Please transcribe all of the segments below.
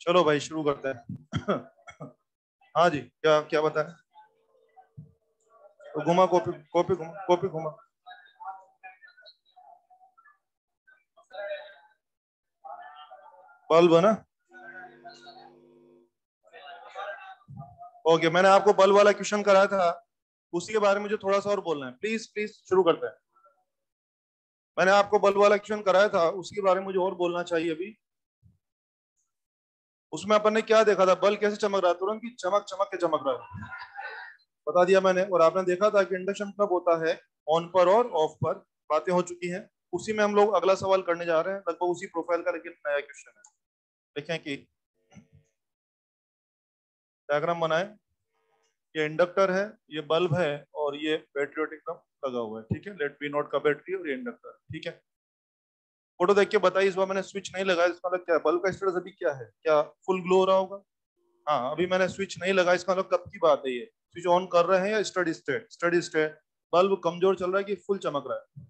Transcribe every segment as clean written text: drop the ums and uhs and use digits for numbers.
चलो भाई शुरू करते हैं। हाँ जी, क्या क्या बताएं? तो घुमा, कॉपी कॉपी घुमा, कॉपी घुमा। बल्ब है ना? ओके, मैंने आपको बल्ब वाला क्वेश्चन कराया था, उसी के बारे में मुझे थोड़ा सा और बोलना है। प्लीज प्लीज शुरू करते हैं। मैंने आपको बल्ब वाला क्वेश्चन कराया था, उसके बारे में मुझे और बोलना चाहिए अभी। उसमें अपन ने क्या देखा था? बल्ब कैसे चमक रहा है, तुरंत की चमक चमक के चमक रहा है, बता दिया मैंने। और आपने देखा था कि इंडक्शन कब होता है, ऑन पर और ऑफ पर। बातें हो चुकी हैं। उसी में हम लोग अगला सवाल करने जा रहे हैं, लगभग उसी प्रोफाइल का, लेकिन नया क्वेश्चन है। देखें कि डायग्राम बनाए। ये इंडक्टर है, ये बल्ब है, और ये बैटरी एकदम लगा हुआ है। ठीक है, लेट बी नोट का बैटरी और ये इंडक्टर। ठीक है, फोटो देख के बताइए। इस बार मैंने स्विच नहीं लगाया, इसका मतलब क्या है? बल्ब का स्टेटस अभी क्या है? क्या फुल ग्लो हो रहा होगा? हाँ, अभी मैंने स्विच नहीं लगाया, इसका मतलब कब की बात है ये? स्विच ऑन कर रहे हैं या steady state? Steady state. Bulb कमजोर चल रहा है कि फुल चमक रहा है?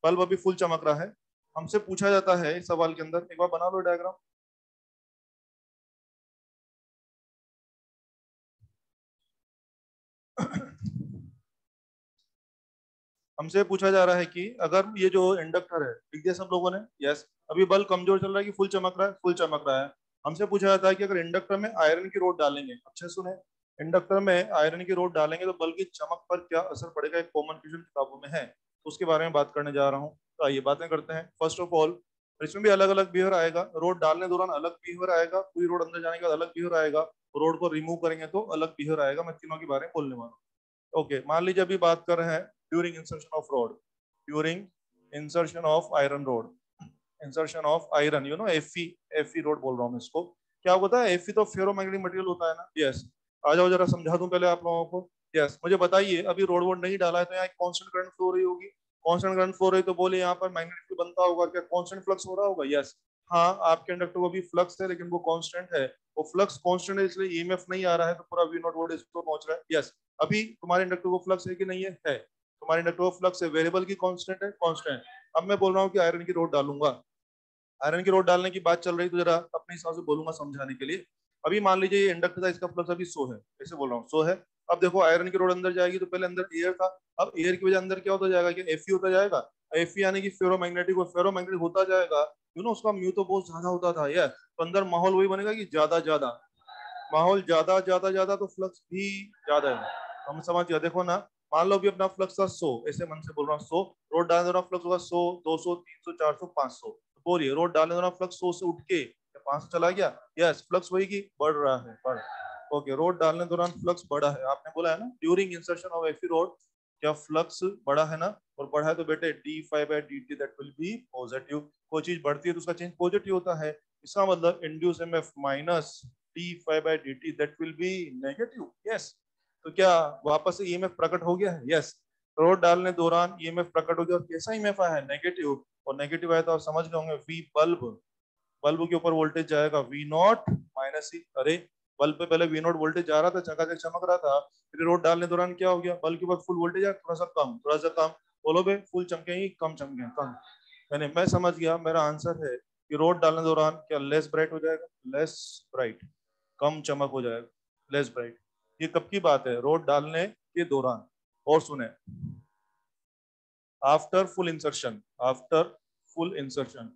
बल्ब अभी फुल चमक रहा है। हमसे पूछा जाता है इस सवाल के अंदर, एक बार बना लो डायग्राम। हमसे पूछा जा रहा है कि अगर ये जो इंडक्टर है, लिख दिया सब लोगों ने? यस। अभी बल्ब कमजोर चल रहा है कि फुल चमक रहा है? फुल चमक रहा है। हमसे पूछा जाता है कि अगर इंडक्टर में आयरन की रोड डालेंगे, अच्छे सुने, इंडक्टर में आयरन की रोड डालेंगे तो बल्ब की चमक पर क्या असर पड़ेगा? एक कॉमन क्वेश्चन किताबों में है, तो उसके बारे में बात करने जा रहा हूँ। तो आइए बातें करते हैं। फर्स्ट ऑफ ऑल, इसमें भी अलग अलग बिहेवियर आएगा। रोड डालने दौरान अलग बिहेवियर आएगा, पूरी रोड अंदर जाने के बाद अलग बिहेवियर आएगा, रोड को रिमूव करेंगे तो अलग बिहेवियर आएगा। मैं तीनों के बारे में बोलने वाला हूँ। ओके, मान लीजिए अभी बात कर रहे हैं during insertion of road, during insertion of iron rod, insertion of iron, you know FE, FE road बोल रहा हूँ मैं इसको। क्या होता है? एफई तो फेरोमैग्नेटिक मटेरियल होता है ना? यस। आ जाओ जरा समझा दूं पहले आप लोगों को। यस, मुझे बताइए, अभी रोड वोड नहीं डाला है तो यहाँ एक कांस्टेंट करंट फ्लो हो रही होगी। कांस्टेंट करंट फ्लो हो रही तो बोले यहाँ पर मैग्नेटिक फील्ड बनता होगा। क्या कांस्टेंट फ्लक्स हो रहा होगा? यस। हाँ, आपके इंडक्टर को भी फ्लक्स है, लेकिन वो कांस्टेंट है। वो फ्लक्स कांस्टेंट है, इसलिए ईएमएफ नहीं आ रहा है, तो पूरा वी नॉट वोल्टेज को पहुंच रहा है। यस। अभी तुम्हारे इंडक्टर को फ्लक्स है कि नहीं है? है। तुम्हारे इंडक्टर को फ्लक्स है, वेरिएबल की कांस्टेंट है, कांस्टेंट। अब मैं बोल रहा हूँ कि आयरन की रोड डालूंगा। आयरन की रोड डालने की बात चल रही, तो जरा अपने हिसाब से बोलूंगा समझाने के लिए। अभी मान लीजिए ये इंडक्टर था, इसका फ्लक्स अभी 100 है, ऐसे बोल रहा हूँ 100 है। अब देखो आयरन की रोड अंदर जाएगी तो पहले अंदर एयर था, अब एयर की वजह अंदर क्या होता जाएगा? कि एफई होता जाएगा। एफई यानी कि फेरोमैग्नेटिक, और फेरोमैग्नेटिक होता जाएगा। यू नो उसका म्यू तो बहुत ज्यादा होता था यार, तो अंदर माहौल वही बनेगा कि ज्यादा ज्यादा, माहौल ज्यादा ज्यादा ज्यादा, तो फ्लक्स भी ज्यादा है। हम समझ गया, देखो ना। मान लो भी अपना फ्लक्स था 100, ऐसे मन से बोल रहा हूँ 100, रोड डालने दौरान फ्लक्स होगा 100, 200, 300, 400, 500। तो बोलिए रोड डालने दौरान फ्लक्स 100 से उठ के 500 चला गया? यस, फ्लक्स वही की बढ़ रहा है, बढ़। ओके, रोड डालने दौरान फ्लक्स बढ़ा है, आपने बोला है ना, ड्यूरिंग इंसर्शन ऑफ एफी रोड क्या फ्लक्स बढ़ा है ना? और बढ़ा है तो बेटे D five by d T that will be positive. कोई चीज बढ़ती है तो उसका चेंज पॉजिटिव होता है। इसका मतलब induce MF minus d5 by dt that will be negative. yes. तो क्या वापस से ईएमएफ प्रकट हो गया है? यस। रोड डालने दौरान ईएमएफ प्रकट हो गया, और कैसा ईएमएफ आया है? नेगेटिव। और नेगेटिव आया तो आप समझ गए होंगे, वी बल्ब, बल्ब के ऊपर वोल्टेज जाएगा वी नॉट माइनस ई। अरे, बल्ब पे पहले वी नॉट वोल्टेज जा रहा था, चकाचक चमक रहा था, फिर रोड डालने दौरान क्या हो गया? बल्ब के ऊपर फुल वोल्टेज आया, थोड़ा सा कम, थोड़ा सा कम। बोलो बे, फुल चमके ही कम चमके? कम। मैंने, मैं समझ गया, मेरा आंसर है कि रोड डालने दौरान क्या लेस ब्राइट हो जाएगा? लेस ब्राइट, कम चमक हो जाएगा, लेस ब्राइट। ये कब की बात है? रोड डालने के दौरान। और सुने, after full insertion, after full insertion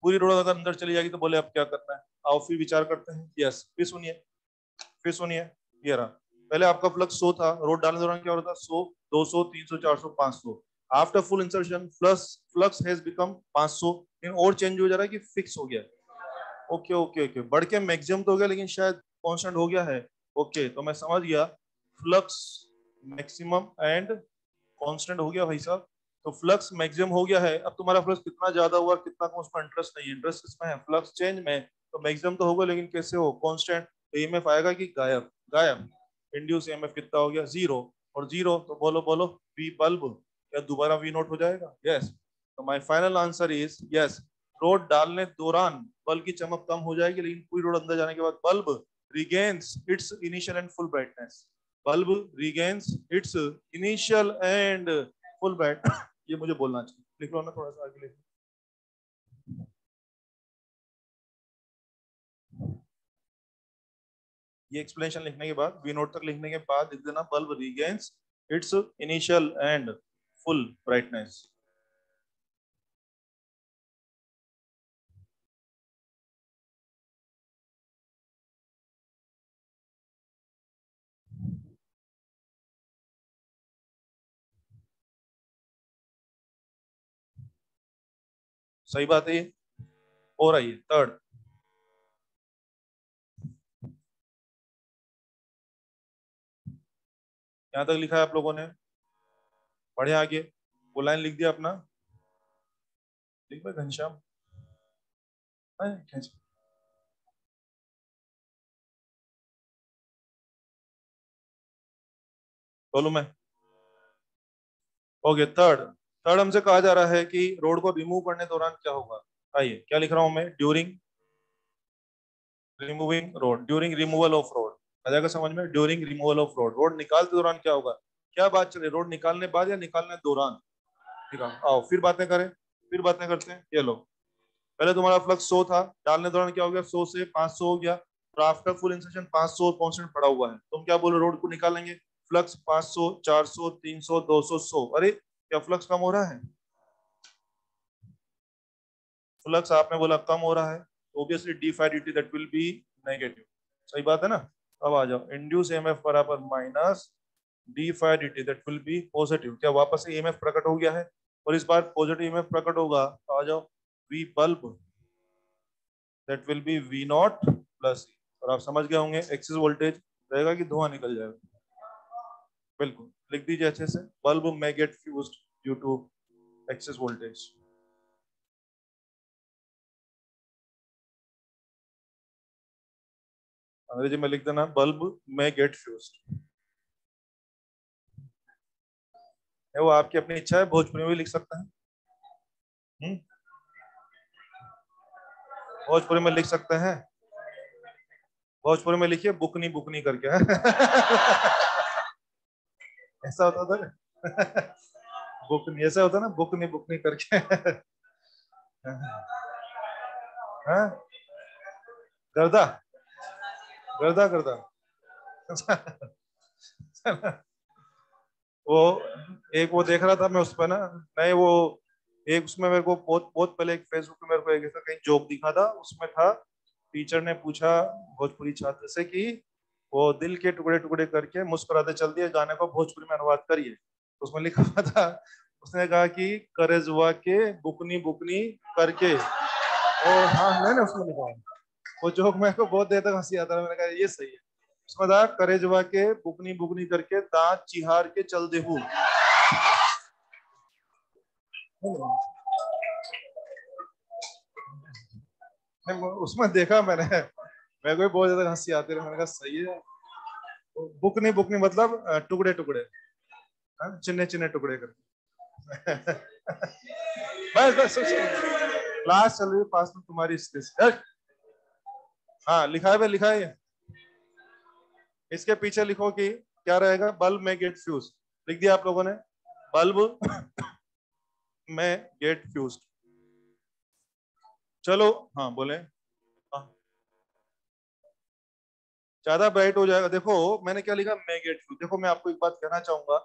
पूरी रोड अगर अंदर चली जाएगी तो बोले अब क्या करना है? आओ फिर विचार करते हैं। यस, फिर सुनिए, फिर सुनिए। ये रहा, पहले आपका फ्लक्स 100 था, रोड डालने के दौरान क्या हो रहा था? 100, 200, 300, 400, 500। After full insertion plus flux has become 500। और चेंज हो जा रहा है कि फिक्स हो गया? ओके ओके ओके, बढ़ के मैक्सिमम तो हो गया, लेकिन शायद कांस्टेंट हो गया है। ओके, तो मैं समझ गया, फ्लक्स मैक्सिमम एंड कांस्टेंट हो गया भाई साहब। तो फ्लक्स मैक्सिमम हो गया है। अब तुम्हारा फ्लक्स कितना ज्यादा हुआ, कितना कम, उसमें इंटरेस्ट नहीं है। इंटरेस्ट किसमें है? फ्लक्स चेंज में। तो मैक्सिमम तो होगा, लेकिन कैसे हो? कांस्टेंट। तो ईएमएफ आएगा कि गायब? गायब। इंड्यूस ईएमएफ कितना हो गया? 0। और 0 तो बोलो बोलो, वी बल्ब क्या दोबारा वी नोट हो जाएगा? यस। तो my final answer is yes. Road डालने दौरान बल्ब की चमक कम हो जाएगी, लेकिन पूरी रोड अंदर जाने के बाद bulb regains it's initial and full brightness. Bulb regains it's initial and full bright. ये मुझे बोलना चाहिए, लिख लो ना थोड़ा सा आगे लिख लो। ये एक्सप्लेनेशन लिखने के बाद, वी नोट तक लिखने के बाद लिख देना bulb regains its initial and full brightness. सही बात है ये। हो रही है थर्ड। यहां तक लिखा है आप लोगों ने, पढ़े आगे, वो लाइन लिख दिया अपना, लिख भाई घनश्याम। बोलू मैं। Okay third. थर्ड हमसे कहा जा रहा है कि रोड को रिमूव करने दौरान क्या होगा। आइए क्या लिख रहा हूं मैं, during removing rod, during removal of rod. आ जाएगा समझ में, during removal of rod, rod निकालते दौरान क्या होगा। क्या बात चले, रोड निकालने बाद या निकालने दौरान। ठीक है आओ फिर बातें करें, फिर बातें करते हैं। ये लो, पहले तुम्हारा फ्लक्स 100 था, डालने दौरान क्या हो गया, 100 से 500 हो गया, और आफ्टर फुल इंसेशन 500 कांस्टेंट पड़ा हुआ है। तुम क्या बोलो, रोड को निकालेंगे, फ्लक्स 500, 400, 300, 200, 100। अरे क्या फ्लक्स कम हो रहा है, फ्लक्स आपने बोला कम हो रहा है, obviously D phi D T that will be negative. सही बात है ना। अब आ जाओ, इंड्यूस ईएमएफ बराबर minus D phi D T that will be positive. क्या वापस से ईएमएफ प्रकट हो गया है, और इस बार पॉजिटिव ईएमएफ प्रकट होगा, तो आ जाओ V bulb that will be V naught plus E. और आप समझ गए होंगे एक्सिस वोल्टेज रहेगा कि धुआं निकल जाएगा। बिल्कुल लिख दीजिए अच्छे से, बल्ब में get fused due to excess voltage. अंग्रेजी में लिख देना बल्ब में गेट फ्यूज्ड। है वो आपकी अपनी इच्छा है, भोजपुरी में भी लिख सकते हैं। भोजपुरी में लिख सकते हैं, भोजपुरी में लिखिए बुकनी बुकनी करके। ऐसा होता था ना। बुकनी ऐसा होता ना, बुकनी बुकनी करके। हाँ? गर्दा, गर्दा गर्दा। वो एक वो देख रहा था मैं उस पर ना, नहीं वो एक उसमें मेरे को बहुत बहुत पहले एक फेसबुक पे मेरे को एक ऐसा कहीं जोक दिखा था, उसमें था टीचर ने पूछा भोजपुरी छात्र से कि वो दिल के टुकड़े टुकड़े करके मुस्कुराते चल दिए गाने को भोजपुरी में अनुवाद करिए। तो उसमें लिखा हुआ था, उसने कहा कि करेजवा के बुकनी बुकनी करके। और हाँ नहीं ना उसमें लिखा हुआ, वो जोक मेरे को बहुत देर तक हंसी आता था, मैंने कहा ये सही है। उसमें था करेजवा के बुकनी बुकनी करके दांत चिहार के चल देहू। उसमें देखा मैंने, मेरे को भी बहुत ज्यादा हंसी आती रही, मैंने कहा सही है। बुकनी बुकनी मतलब टुकड़े टुकड़े, चिन्ने चिन्ने टुकड़े करके। बस बस क्लास चल रही है पास में तुम्हारी स्टेज। हाँ लिखा है भाई, लिखा है ये। इसके पीछे लिखो कि क्या रहेगा, बल्ब में गेट फ्यूज। लिख दिया आप लोगों ने, बल्ब में गेट फ्यूज। चलो हाँ बोले। हाँ, ज्यादा ब्राइट हो जाएगा। देखो मैंने क्या लिखा, मैं गेट फ्यूज। देखो मैं आपको एक बात कहना चाहूंगा,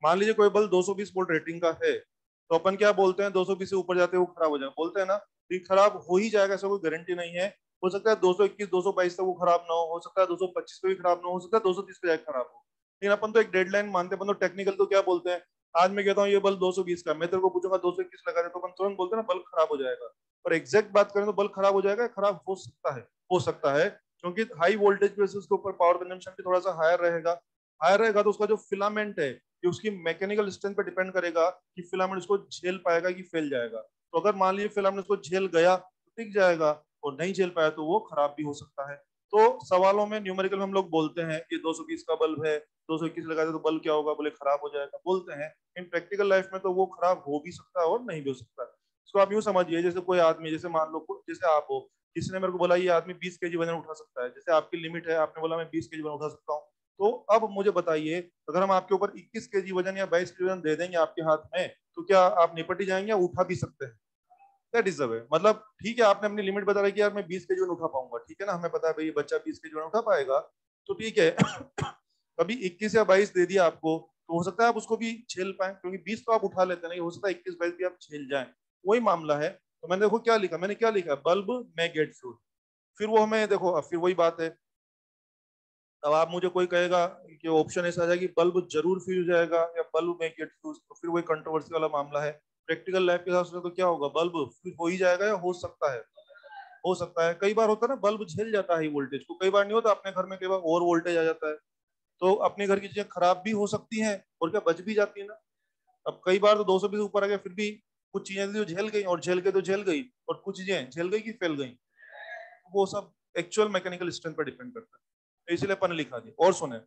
मान लीजिए कोई बल्ब 220 वोल्ट रेटिंग का है, तो अपन क्या बोलते हैं, 220 से ऊपर जाते हैं वो खराब हो जाएगा, बोलते हैं ना कि खराब हो ही जाएगा, ऐसा कोई गारंटी नहीं है। हो सकता है 221 222 तक वो खराब ना हो सकता है 225 पे भी खराब ना हो सकता है 230 पे जाके खराब हो। लेकिन अपन तो एक डेडलाइन मानते हैं, अपन तो टेक्निकल तो क्या बोलते हैं, आज मैं कहता हूँ ये बल्ब 220 का, मैं तेरे को पूछूंगा 221 लगा दे, तो अपन तुरंत बोलते हैं ना बल्ब खराब हो जाएगा। और एग्जैक्ट बात करें तो बल्ब खराब हो जाएगा, खराब हो सकता है, हो सकता है, क्योंकि हाई वोल्टेज पे उसके ऊपर पावर कंजम्पशन भी थोड़ा सा हायर रहेगा। हायर रहेगा तो उसका जो फिलामेंट है, कि उसकी मैकेनिकल स्ट्रेंथ पे डिपेंड करेगा कि फिलामेंट उसको झेल पाएगा कि फैल जाएगा। तो अगर मान लीजिए फिलामेंट उसको झेल गया तो टिक जाएगा, और नहीं झेल पाया तो वो खराब भी हो सकता है। तो सवालों में न्यूमेरिकल में हम लोग बोलते हैं ये 220 का बल्ब है, 221 लगा दे तो बल्ब क्या होगा, बोले खराब हो जाएगा, बोलते हैं। इन प्रैक्टिकल लाइफ में तो वो खराब हो भी सकता है और नहीं भी हो सकता है। इसको आप यूं समझिए, जैसे कोई आदमी, जैसे मान लो जैसे आप हो, किसी ने मेरे को बोला ये आदमी 20 केजी वजन उठा सकता है, जैसे आपकी लिमिट है, आपने बोला मैं 20 केजी वजन उठा सकता हूँ। तो अब मुझे बताइए, अगर हम आपके ऊपर 21 केजी वजन या 22 केजी वजन दे देंगे आपके हाथ में, तो क्या आप निपट ही जाएंगे या उठा भी सकते हैं। That is the way. मतलब ठीक है आपने अपनी लिमिट बता रही कि यार मैं 20 केजी वजन उठा पाऊंगा, ठीक है ना, हमें पता है भाई ये बच्चा 20 केजी वजन उठा पाएगा, तो ठीक है कभी 21 या 22 दे दिया आपको, तो हो सकता है आप उसको भी झेल पाए, क्योंकि 20 तो आप उठा लेते हैं, नहीं हो सकता 21-22 भी आप झेल जाए, वही मामला है। तो मैंने देखो क्या लिखा, मैंने क्या लिखा, बल्ब में गेट फ्यूज। फिर वो हमें देखो, अब फिर वही बात है। अब आप मुझे कोई कहेगा कि ऑप्शन ऐसा आ जाएगा कि बल्ब जरूर फ्यूज हो जाएगा या बल्ब में गेट फ्यूज, तो फिर वही कंट्रोवर्सी वाला मामला है। प्रैक्टिकल लाइफ के हिसाब से तो क्या होगा, बल्ब फ्यूज हो ही जाएगा या हो सकता है, हो सकता है। कई बार होता है ना बल्ब झेल जाता है वोल्टेज को, कई बार नहीं होता, अपने घर में कई बार और वोल्टेज आ जाता है, तो अपने घर की चीजें खराब भी हो सकती हैं और क्या बच भी जाती है ना। अब कई बार तो 220 ऊपर आ गया, फिर भी कुछ चीजें जो झेल गई, और झेल के तो झेल गई, और कुछ चीजें झेल गई कि फैल गई, वो सब एक्चुअल मैकेनिकल स्ट्रेंथ पर डिपेंड करता है। तो इसलिए अपन ने लिखा दिया। और सुने,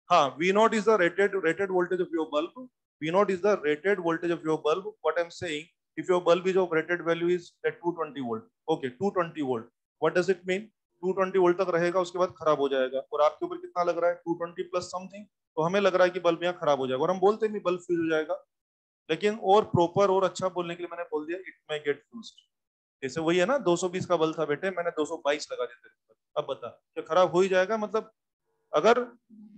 हाँ, V naught is the rated voltage of your bulb, V naught is the rated voltage of your bulb, what I am saying, if your bulb is of rated value is at 220 volt, okay 220 volt, what does it mean, 220 volt तक रहेगा, उसके बाद खराब हो जाएगा। और आपके ऊपर कितना लग रहा है, 220 प्लस समथिंग, तो हमें लग रहा है कि बल्ब यहाँ खराब हो जाएगा, और हम बोलते हैं बल्ब फ्यूज हो जाएगा। लेकिन और प्रॉपर और अच्छा बोलने के लिए मैंने बोल दिया इट मे गेट फ्यूज्ड। जैसे वही है ना, 220 का बल्ब था बेटे, मैंने 222 लगा दिया तेरे ऊपर, अब बता क्या खराब हो ही जाएगा, मतलब अगर,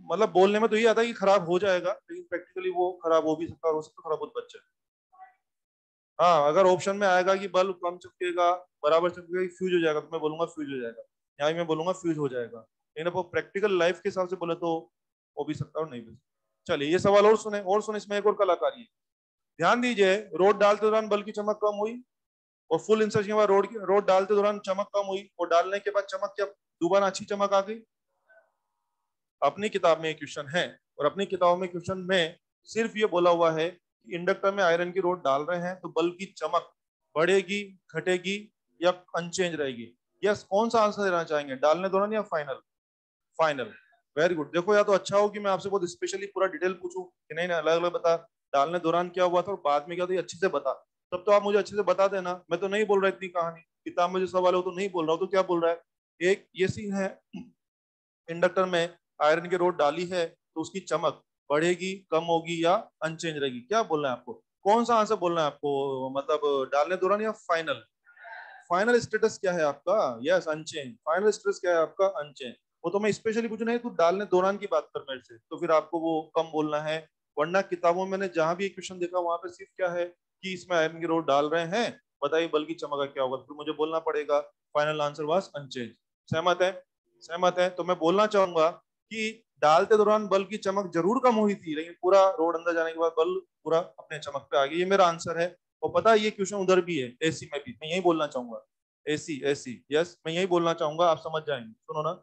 मतलब बोलने में तो ये आता है कि खराब हो जाएगा, लेकिन प्रैक्टिकली वो खराब हो भी सकता है, हो सकता है थोड़ा बहुत बच जाए। हाँ, अगर ऑप्शन में आएगा कि बल्ब कम चमकेगा, बराबर चमकेगा, फ्यूज हो जाएगा, तो मैं बोलूंगा फ्यूज हो जाएगा, यहाँ मैं बोलूंगा फ्यूज हो जाएगा। लेकिन अब प्रैक्टिकल लाइफ के हिसाब से बोले तो हो भी सकता है और नहीं भी। चलिए ये सवाल और सुने, इसमें एक और कलाकारी है। ध्यान दीजिए, रोड डालते दौरान बल्ब की चमक कम हुई, और फुल इंसर्शन के बाद रोड डालते दौरान चमक कम हुई, और डालने के बाद चमक क्या दोबारा अच्छी चमक आ गई। अपनी किताब में क्वेश्चन है, और अपनी किताब में क्वेश्चन में सिर्फ ये बोला हुआ है कि इंडक्टर में आयरन की रोड डाल रहे हैं तो बल्ब की चमक बढ़ेगी, घटेगी या अनचेंज रहेगी। यस, कौन सा आंसर देना चाहेंगे, डालने दौरान या फाइनल? फाइनल। Very good. देखो, या तो अच्छा हो कि मैं आपसे बहुत स्पेशली पूरा डिटेल पूछूं कि नहीं ना, अलग अलग बता, डालने दौरान क्या हुआ था और बाद में क्या था, अच्छे से बता, तब तो आप मुझे अच्छे से बता देना। मैं तो नहीं बोल रहा इतनी कहानी, किताब में जो सवाल है वो तो नहीं बोल रहा हूँ, तो क्या बोल रहा है, एक ये सीन है, इंडक्टर में आयरन की रोड डाली है तो उसकी चमक बढ़ेगी, कम होगी या अनचेंज रहेगी, क्या बोलना है आपको, कौन सा आंसर बोलना है आपको, मतलब डालने दौरान या फाइनल? फाइनल स्टेटस क्या है आपका? Yes, unchange. फाइनल स्टेटस क्या है आपका? अनचेंज। वो तो मैं स्पेशली पूछ नहीं, तू डालने दौरान की बात कर मेरे से, तो फिर आपको वो कम बोलना है। वरना किताबों में मैंने जहां भी एक क्वेश्चन देखा, वहां पे सिर्फ क्या है कि इसमें आयरन की रोड डाल रहे हैं, बताइए बल्कि चमक का क्या होगा, फिर मुझे बोलना पड़ेगा फाइनल आंसर वाज अनचेंज। सहमत है? सहमत है, तो मैं बोलना चाहूंगा कि डालते दौरान बल्ब की चमक जरूर कम हुई थी, लेकिन पूरा रोड अंदर जाने के बाद बल्ब पूरा अपने चमक पे आ गया, ये मेरा आंसर है। और पता है ये क्वेश्चन उधर भी है, एसी में भी, मैं यही बोलना चाहूंगा। एसी, एसी, यस, मैं यही बोलना चाहूंगा, आप समझ जाएंगे, सुनो ना,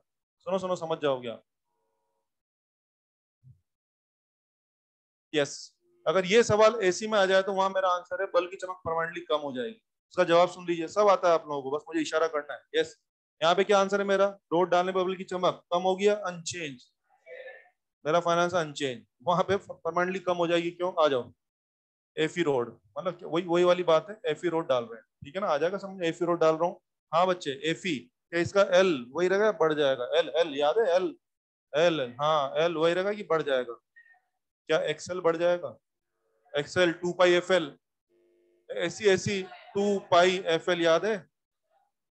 सुनो सुनो, समझ जाओगे आप। यस, अगर ये सवाल एसी में आ जाए तो वहां मेरा आंसर है बल्ब की चमक परमानेंटली कम हो जाएगी। उसका जवाब सुन लीजिए, सब आता है आप लोगों को, बस मुझे इशारा करना है। यस, यहाँ पे क्या आंसर है मेरा, रोड डालने पर बल्ब की चमक कम होगी या अनचेंज? मेरा फाइनेंस अनचेंज, वहां पे परमानेंटली कम हो जाएगी, क्यों, आ जाओ। एफी रोड, मतलब वही वही वाली बात है, एफी रोड डाल रहे हैं, ठीक है ना, आ जाएगा समझ, एफी रोड डाल रहा हूँ। हाँ बच्चे, एफी, क्या इसका एल वही रहेगा, बढ़ जाएगा, एल, एल याद है, एल, एल, हाँ एल वही रहेगा कि बढ़ जाएगा, क्या एक्सएल बढ़ जाएगा, एक्सएल 2 पाई एफ एल, ऐसी ऐसी 2 पाई एफ एल याद है,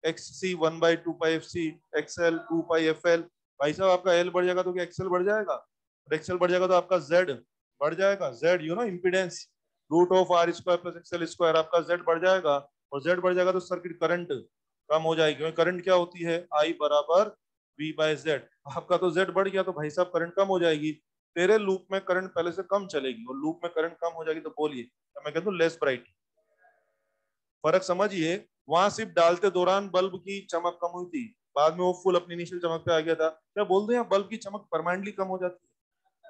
एक्स सी 1/2 पाई एफ सी, एक्सएल 2 पाई एफ एल। भाई साहब आपका एल बढ़ जाएगा तो क्या एक्सएल बढ़ जाएगा, और एक्सएल बढ़ जाएगा तो आपका जेड बढ़ जाएगा, Z you know impedance, root of R square plus XL square, आपका जेड बढ़ जाएगा, और जेड बढ़ जाएगा तो सर्किट करंट कम हो जाएगी, क्योंकि करंट क्या होती है, आई बराबर वी बाय जेड। आपका तो जेड बढ़ गया तो भाई साहब करंट कम हो जाएगी, तेरे लूप में करंट पहले से कम चलेगी, और लूप में करंट कम हो जाएगी तो बोलिए, तो मैं कहता हूँ लेस ब्राइट। फर्क समझिए, वहां सिर्फ डालते दौरान बल्ब की चमक कम हुई थी, बाद में वो फुल अपनी इनिशियल चमक पे आ गया था, क्या बोल दो, बल्ब की चमक परमानेंटली कम हो जाती है।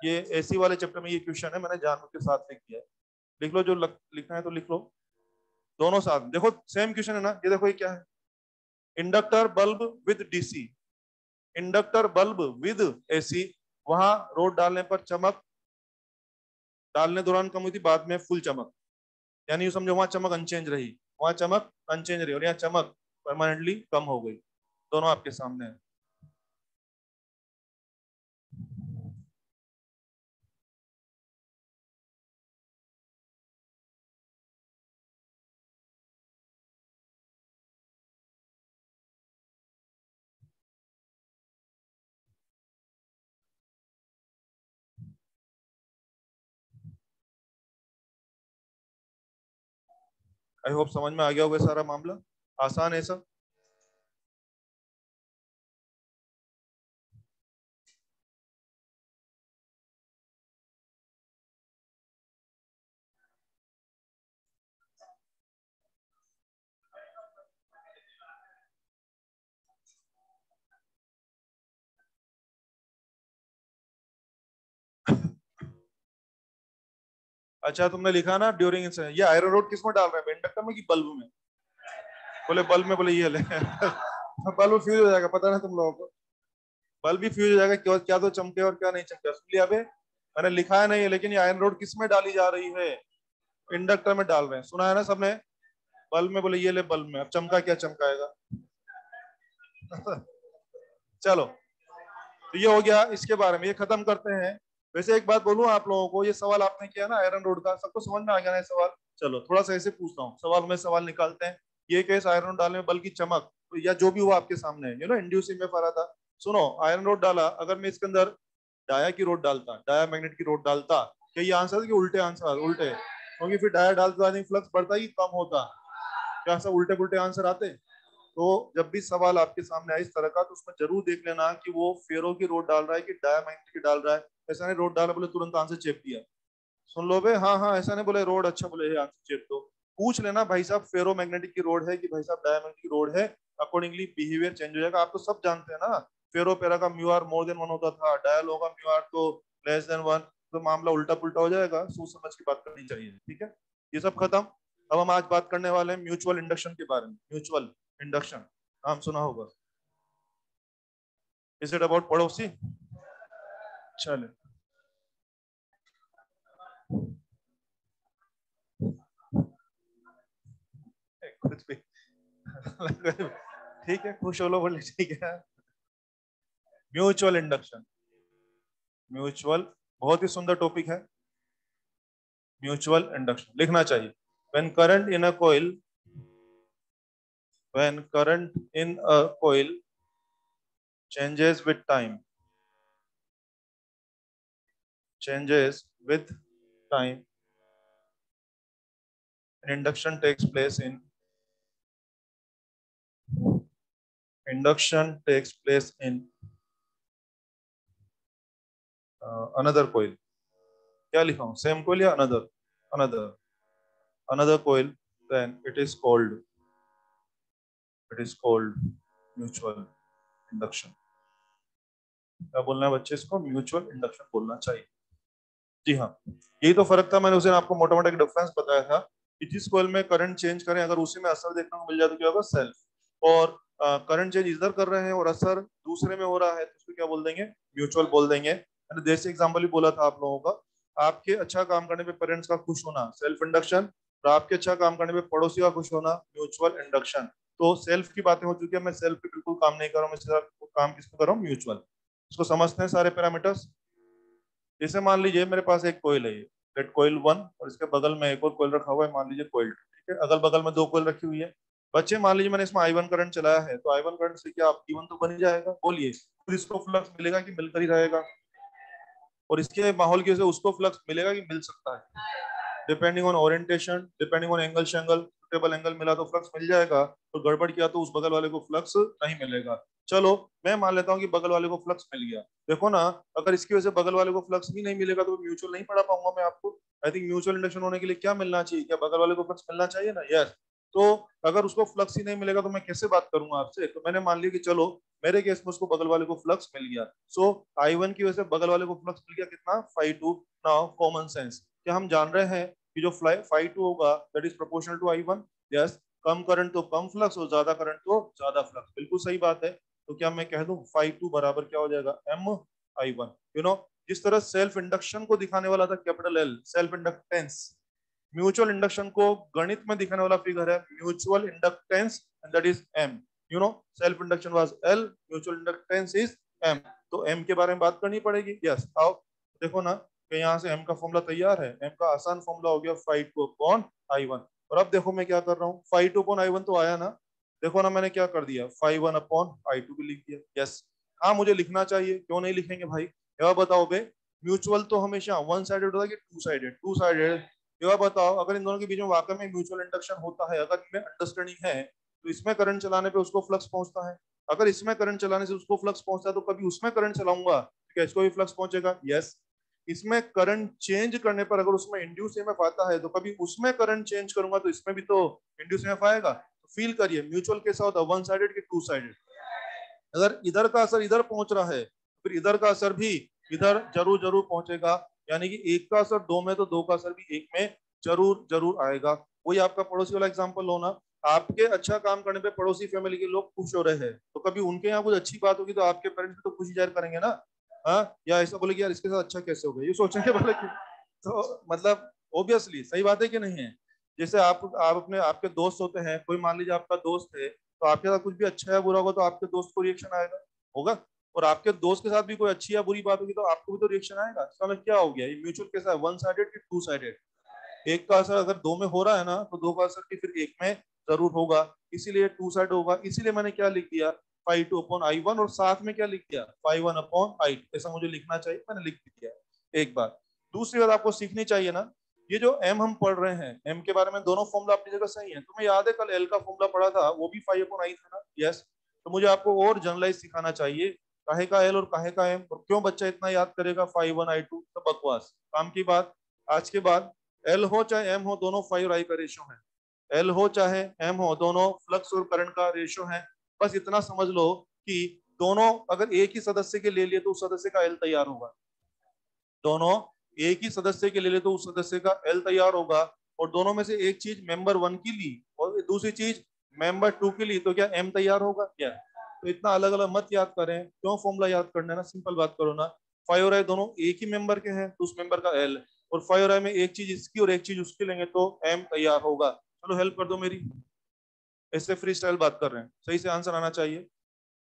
ये एसी वाले चैप्टर में ये क्वेश्चन है, मैंने जानबूझ के साथ लिख दिया है। लिख लो, जो लिखना है तो लिख लो, दोनों साथ देखो, सेम क्वेश्चन है ना, ये देखो ये क्या है, inductor bulb with DC, inductor bulb with AC, वहां रोड डालने पर चमक डालने दौरान कम हुई थी, बाद में फुल चमक, यानी ये समझो वहां चमक अनचेंज रही, वहां चमक अनचेंज रही, और यहाँ चमक परमानेंटली कम हो गई। दोनों आपके सामने है। आई होप समझ में आ गया होगा सारा मामला, आसान है सब। अच्छा तुमने लिखा ना ड्यूरिंग इंसर्शन, ये आयरन रोड किसमें डाल रहे हैं, इंडक्टर में कि बल्ब में? बोले बल्ब में, बोले ये ले बल्ब फ्यूज हो जाएगा, पता ना तुम लोगों को, बल्ब भी फ्यूज हो जाएगा, क्या क्या तो चमके और क्या नहीं चमके, सुन लिया बे, मैंने लिखा है नहीं है, लेकिन ये आयरन रोड किस में डाली जा रही है, इंडक्टर में डाल रहे हैं, सुना है ना सबने, बल्ब में, बोले ये ले बल्ब में, अब चमका क्या चमकाएगा चलो, तो ये हो गया इसके बारे में, ये खत्म करते हैं। वैसे एक बात बोलूं आप लोगों को, ये सवाल आपने किया ना आयरन रोड का, सबको समझ में आ गया ना ये सवाल? चलो थोड़ा सा ऐसे पूछता हूँ, सवाल में सवाल निकालते हैं। ये केस आयरन रोड डालने में बल्कि चमक या जो भी हुआ आपके सामने है, इंड्यूसिंग में फरा था। सुनो, आयरन रोड डाला, अगर मैं इसके अंदर डाया की रोड डालता, डाया मैग्नेट की रोड डालता, क्या ये आंसर कि उल्टे आंसर? उल्टे, क्योंकि फिर डाया डालता फ्लक्स बढ़ता ही कम होता, क्या सब उल्टे पुल्टे आंसर आते? तो जब भी सवाल आपके सामने आए इस तरह का, तो उसमें जरूर देख लेना कि वो फेरो की रोड डाल रहा है कि डायमंड की डाल रहा है। ऐसा नहीं रोड डाला बोले तुरंत आंसर चेप दिया, सुन लो बे, हाँ हाँ, ऐसा नहीं बोले रोड, अच्छा बोले आंसर चेप दो, पूछ लेना भाई साहब फेरो मैग्नेटिक की रोड है कि भाई साहब डायमंड की रोड है, अकॉर्डिंगली बिहेवियर चेंज हो जाएगा। आप तो सब जानते हैं ना, फेरो पेरा का mu r more than one होता था, डायल होगा म्यू आर तो लेस देन वन, तो मामला उल्टा पुल्टा हो जाएगा, सोच समझ की बात करनी चाहिए, ठीक है? ये सब खत्म। अब हम आज बात करने वाले हैं म्यूचुअल इंडक्शन के बारे में। म्यूचुअल इंडक्शन नाम सुना होगा, इज इट अबाउट पड़ोसी? चले, कुछ भी ठीक है, खुश हो लो बोले, ठीक है। म्यूचुअल इंडक्शन, म्यूचुअल, बहुत ही सुंदर टॉपिक है। म्यूचुअल इंडक्शन लिखना चाहिए। When current in a coil, when current in a coil changes with time, changes with time, an induction takes place in, induction takes place in another coil, क्या लिखा हूँ, same coil या another? another, another coil, then it is called mutual induction। क्या बोलना है बच्चे, इसको mutual induction बोलना चाहिए। जी हाँ, यही तो फर्क था, मैंने उस दिन आपको मोटा मोटा डिफरेंस बताया था कि जिस कॉइल में करंट चेंज करें, अगर उसी में असर देखने को मिल जाए तो क्या होगा, सेल्फ, और करंट चेंज इधर कर रहे हैं और असर दूसरे में हो रहा है, तो उसको क्या बोल देंगे, म्यूचुअल बोल देंगे। मैंने देसी एग्जाम्पल भी बोला था आप लोगों का, आपके अच्छा काम करने पे पेरेंट्स का खुश होना सेल्फ इंडक्शन, और आपके अच्छा काम करने पे पड़ोसी का खुश होना म्यूचुअल इंडक्शन। तो सेल्फ की बातें हो चुकी है, मैं सेल्फ पे बिल्कुल काम नहीं कर रहा हूँ, मैं काम किस पे कर रहा हूँ, म्यूचुअल। इसको समझते हैं सारे पैरामीटर्स। जैसे मान लीजिए मेरे पास एक कोयल है, लेट कोयल वन, और इसके बगल में एक और कोयल रखा हुआ है, मान लीजिए कोयल टू, ठीक है, अगल बगल में दो कोयल रखी हुई है। बच्चे मान लीजिए मैंने इसमें आई वन करंट चलाया है, तो आई वन करंट से क्या आप ई वन तो बन ही जाएगा, बोलिए, फिर इसको फ्लक्स मिलेगा कि मिलकर ही रहेगा, और इसके माहौल की वजह से उसको फ्लक्स मिलेगा कि मिल सकता है, depending on orientation, depending on angle शेंगल, सुटेबल एंगल मिला तो फ्लक्स मिल जाएगा, तो गड़बड़ किया तो उस बगल वाले को फ्लक्स नहीं मिलेगा। चलो मैं मान लेता हूँ कि बगल वाले को फ्लक्स मिल गया, देखो ना, अगर इसकी वजह से बगल वाले को फ्लक्स ही नहीं मिलेगा तो म्यूचुअल नहीं पढ़ा पाऊंगा मैं आपको। आई थिंक म्यूचुअल इंडक्शन होने के लिए क्या मिलना चाहिए, क्या बगल वाले को फ्लक्स मिलना चाहिए ना, यस। तो अगर उसको फ्लक्स ही नहीं मिलेगा तो मैं कैसे बात करूंगा आपसे, तो मैंने मान लिया कि चलो मेरे केस में उसको बगल वाले को फ्लक्स मिल गया, सो आई वन की वजह से बगल वाले को फ्लक्स मिल गया कितना, phi two. Now common sense, क्या हम जान रहे हैं कि जो फाइव टू होगा that is proportional to I one, yes, कम करंट तो कम फ्लक्स और ज्यादा करंट तो ज्यादा फ्लक्स, बिल्कुल सही बात है। तो क्या मैं कह दूं फाइव टू बराबर क्या हो जाएगा, एम आई वन, जिस तरह सेल्फ इंडक्शन को दिखाने वाला था capital L, self inductance, mutual induction को गणित में दिखाने वाला फिगर है mutual inductance, and that is M, self induction was L, mutual inductance is M, तो एम के बारे में बात करनी पड़ेगी, यस। आओ देखो ना कि यहाँ से एम का फॉर्मूला तैयार है, एम का आसान फॉर्मूला हो गया phi two upon I one, और अब देखो मैं क्या कर रहा हूँ, phi two upon I one तो आया ना, देखो ना मैंने क्या कर दिया, phi one upon I two भी लिख दिया, यस। हाँ मुझे लिखना चाहिए, क्यों नहीं लिखेंगे भाई, क्या बताओ बे, म्यूचुअल तो हमेशा वन साइडेड होता है कि टू साइडेड, टू साइडेड, ये बात बताओ, अगर इन दोनों के बीच में वाकई में म्यूचुअल इंडक्शन होता है, अगर इनमें अंडरस्टैंडिंग है, तो इसमें करंट चलाने पे उसको फ्लक्स पहुंचता है। अगर इसमें करंट चलाने से उसको फ्लक्स पहुंचता है, तो कभी उसमें करंट चलाऊंगा तो क्या इसको भी फ्लक्स पहुंचेगा? यस। इसमें करंट चेंज करने पर अगर उसमें इंड्यूस ईएमएफ आता है, तो कभी उसमें करंट चेंज करूंगा तो इसमें भी तो इंड्यूस ईएमएफ आएगा। तो फील करिए, म्यूचुअल कैसा होता है, वन साइडेड की टू साइडेड। अगर इधर का असर इधर पहुंच रहा है, फिर इधर का असर भी इधर जरूर जरूर पहुंचेगा। यानी कि एक का असर दो में, तो दो का असर भी एक में जरूर जरूर आएगा। वही आपका पड़ोसी वाला एग्जांपल लो ना, आपके अच्छा काम करने पे पड़ोसी फैमिली के लोग खुश हो रहे हैं, तो कभी उनके यहाँ कुछ अच्छी बात होगी तो आपके पेरेंट्स भी तो खुशी जाहिर करेंगे ना। हाँ, या ऐसा बोले कि यार इसके साथ अच्छा कैसे हो गया, ये सोचेंगे बोले कि, तो मतलब ऑब्वियसली सही बात है कि नहीं है। जैसे आप अपने आपके दोस्त होते हैं, कोई मान लीजिए आपका दोस्त है, तो आपके साथ कुछ भी अच्छा है बुरा होगा तो आपके दोस्त को रिएक्शन आएगा, होगा। और आपके दोस्त के साथ भी कोई अच्छी या बुरी बात होगी तो आपको भी तो रिएक्शन आएगा। इसका मतलब क्या हो गया, ये म्यूचुअल कैसा है, वन साइडेड कि टू साइडेड? एक का असर अगर दो में हो रहा है ना, तो दो का असर भी फिर एक में जरूर होगा, इसीलिए टू साइड होगा। इसीलिए मैंने क्या लिख दिया, phi two upon I one, और साथ में क्या लिख दिया, phi one upon I two. ऐसा मुझे लिखना चाहिए, मैंने लिख दिया। एक बात। दूसरी बात आपको सीखनी चाहिए ना, ये जो एम हम पढ़ रहे हैं, एम के बारे में दोनों फॉर्मूला अपनी जगह सही है। तुम्हें याद है कल एल का फॉर्मूला पढ़ा था, वो भी फाइव अपॉन आई था ना? यस। तो मुझे आपको और जनरलाइज सिखाना चाहिए, काहे का एल और काहे का एम, और क्यों बच्चा इतना याद करेगा फाइव वन आई टू, तो बकवास काम की बात। आज के बाद एल हो चाहे एम हो, दोनों फाइव और आई का रेशियो है। एल हो चाहे एम हो, दोनों फ्लक्स और करंट का रेशियो है। बस इतना समझ लो कि दोनों अगर एक ही सदस्य के ले लिए तो उस सदस्य का एल तैयार होगा। दोनों एक ही सदस्य के ले लिए तो उस सदस्य का एल तैयार होगा। और दोनों में से एक चीज मेंबर वन की ली और दूसरी चीज मेंबर टू की ली, तो क्या एम तैयार होगा क्या? तो इतना अलग अलग मत याद करें, क्यों फॉर्मूला याद करना है ना, सिंपल बात करो ना। फाइव और आई दोनों एक ही मेंबर के हैं, तो उस मेंबर का एल, और फाइव और आई में एक चीज इसकी और एक चीज उसकी लेंगे तो एम तैयार होगा। चलो हेल्प कर दो मेरी, ऐसे फ्री स्टाइल बात कर रहे हैं, सही से आंसर आना चाहिए।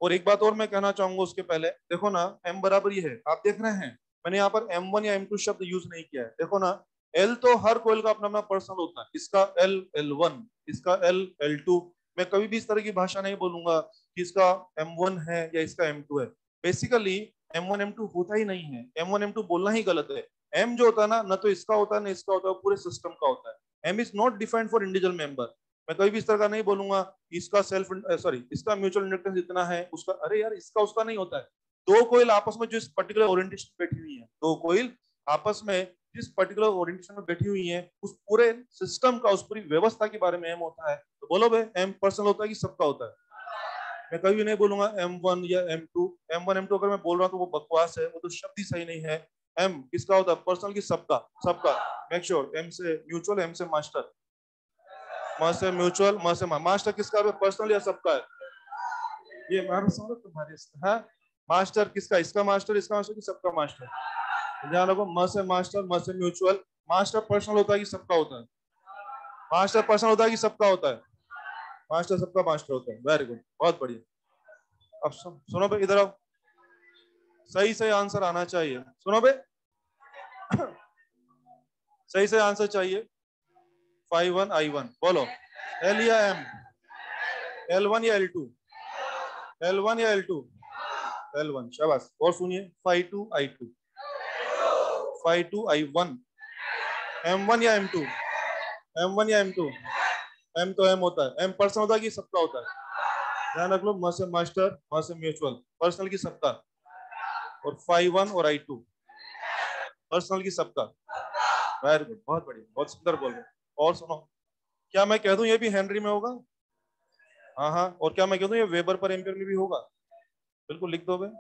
और एक बात और मैं कहना चाहूंगा उसके पहले, देखो ना एम बराबर ये है, आप देख रहे हैं मैंने यहाँ पर एम वन या एम टू शब्द यूज नहीं किया है। देखो ना, एल तो हर कोयल का अपना अपना पर्सनल होता है, इसका एल एल वन, इसका एल एल टू। मैं कभी भी इस तरह की भाषा नहीं बोलूंगा कि इसका एम वन है या इसका एम टू है। Basically M one M two होता ही नहीं है, एम वन एम टू बोलना ही गलत है। एम जो होता है ना, न तो इसका होता है, न इसका होता है, पूरे सिस्टम का होता है। M is not defined for individual member. मैं कभी भी इस तरह का नहीं बोलूंगा इसका सेल्फ सॉरी इसका म्यूचुअल इंडक्टेंस इतना है, उसका, अरे यार इसका उसका नहीं होता है। दो कोयल आपस में जो इस पर्टिकुलर ओरिएंटेशन में बैठी हुई है, दो कोयल आपस में जिस पर्टिकुलर ओरिएंटेशन में बैठी हुई है, उस पूरे सिस्टम का, उस पूरी व्यवस्था के बारे में एम होता है। तो बोलो भाई, एम पर्सनल होता है कि सबका होता है? मैं कभी भी नहीं बोलूंगा एम वन या M two. M one M two अगर मैं बोल रहा हूँ तो वो बकवास है, वो तो शब्द ही सही नहीं है। एम किसका होता है, पर्सनल की सबका? सबका। मेक श्योर एम से म्यूचुअल, एम से मास्टर, म से म्यूचुअल, म से मास्टर किसका है, पर्सनल या सबका है? ये मैं समझ तुम्हारी है। मास्टर किसका, इसका मास्टर, इसका मास्टर कि सबका मास्टर? ध्यान रखो, म से मास्टर, म से म्यूचुअल। मास्टर पर्सनल होता है कि सबका होता है? मास्टर पर्सनल होता है कि सबका होता है? मास्टर सबका मास्टर होता है, वेरी गुड, बहुत बढ़िया। अब सुनो भाई, इधर आओ, सही से आंसर आना चाहिए, सुनो भाई। सही से आंसर चाहिए। फाइव वन आई वन, बोलो। एल या एम? एल वन या एल टू? एल वन या एल टू? एल वन, शाबाश। और सुनिए, phi two I two, phi two I one. M one या एम टू? एम वन या एम टू? एम तो एम होता है, एम पर्सनल होता है कि सबका होता है? ध्यान रख लो, म से मास्टर, म से म्यूचुअल, पर्सनल की सबका। और फाइव वन और आई टू, पर्सनल की सबका। वेरी गुड, बहुत बढ़िया, बहुत सुंदर बोल रहे। और सुनो, क्या मैं कह दूं ये भी हेनरी में होगा? हाँ हाँ, और क्या मैं कह दूं ये वेबर पर एम्पियर में भी होगा? बिल्कुल लिख दो भाई।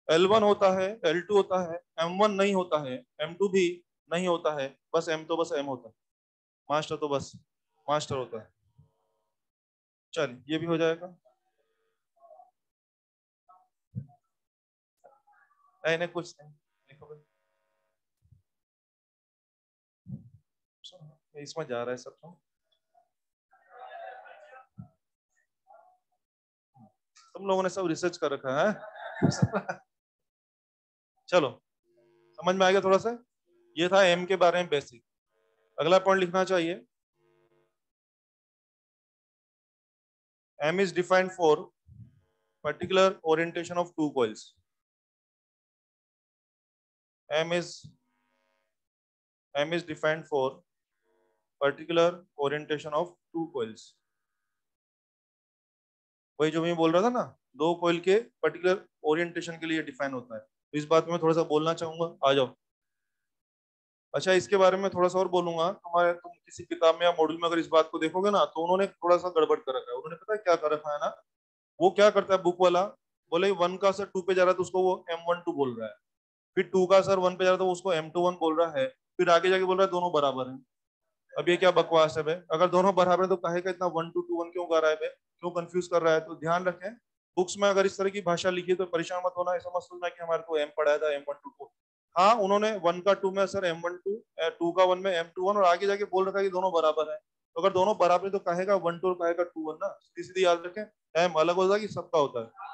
एल वन होता है, एल टू होता है, एम वन नहीं होता है, एम टू भी नहीं होता है, बस एम तो बस एम होता है, मास्टर तो बस मास्टर होता है। चलिए ये भी हो जाएगा। नहीं नहीं, कुछ नहीं, लिखो भाई। इसमें जा रहा है सब तो। तुम लोगों ने सब रिसर्च कर रखा है। चलो, समझ में आ गया थोड़ा सा। ये था एम के बारे में बेसिक। अगला पॉइंट लिखना चाहिए, M is defined for particular orientation of two coils. M is M is defined for particular orientation of two coils. वही जो मैं बोल रहा था ना, दो कॉइल के पर्टिकुलर ओरिएंटेशन के लिए डिफाइन होता है। तो इस बात में मैं थोड़ा सा बोलना चाहूंगा, आ जाओ। अच्छा, इसके बारे में थोड़ा सा और बोलूंगा। तुम किसी किताब में या मॉड्यूल में अगर इस बात को देखोगे ना, तो उन्होंने थोड़ा सा गड़बड़ कर रखा है। उन्होंने पता है क्या कर रखा है ना, वो क्या करता है बुक वाला, बोले वन का असर टू पे जा रहा है तो उसको वो M12 बोल रहा है, फिर टू का असर वन पे जा रहा है तो उसको M21 बोल रहा है, फिर आगे जाके बोल रहा है दोनों बराबर है। अब ये क्या बकवास है भाई? अगर दोनों बराबर है तो काहे का इतना 1 to 2 1 क्यों कर रहा है भाई? क्यों कंफ्यूज कर रहा है? तो ध्यान रखें, बुक्स में अगर इस तरह की भाषा लिखी है तो परेशान मत होना, ऐसा मत सोचना कि हमारे को एम पढ़ाया था M12 को। हाँ, उन्होंने वन का टू में असर M12, टू का वन में M21, और आगे जाके बोल रखा है कि दोनों बराबर है। तो अगर दोनों बराबर है तो कहेगा 1 2 और कहेगा 2 1 ना, सीधी सीधी याद रखें। एम अलग होता है कि सबका होता है।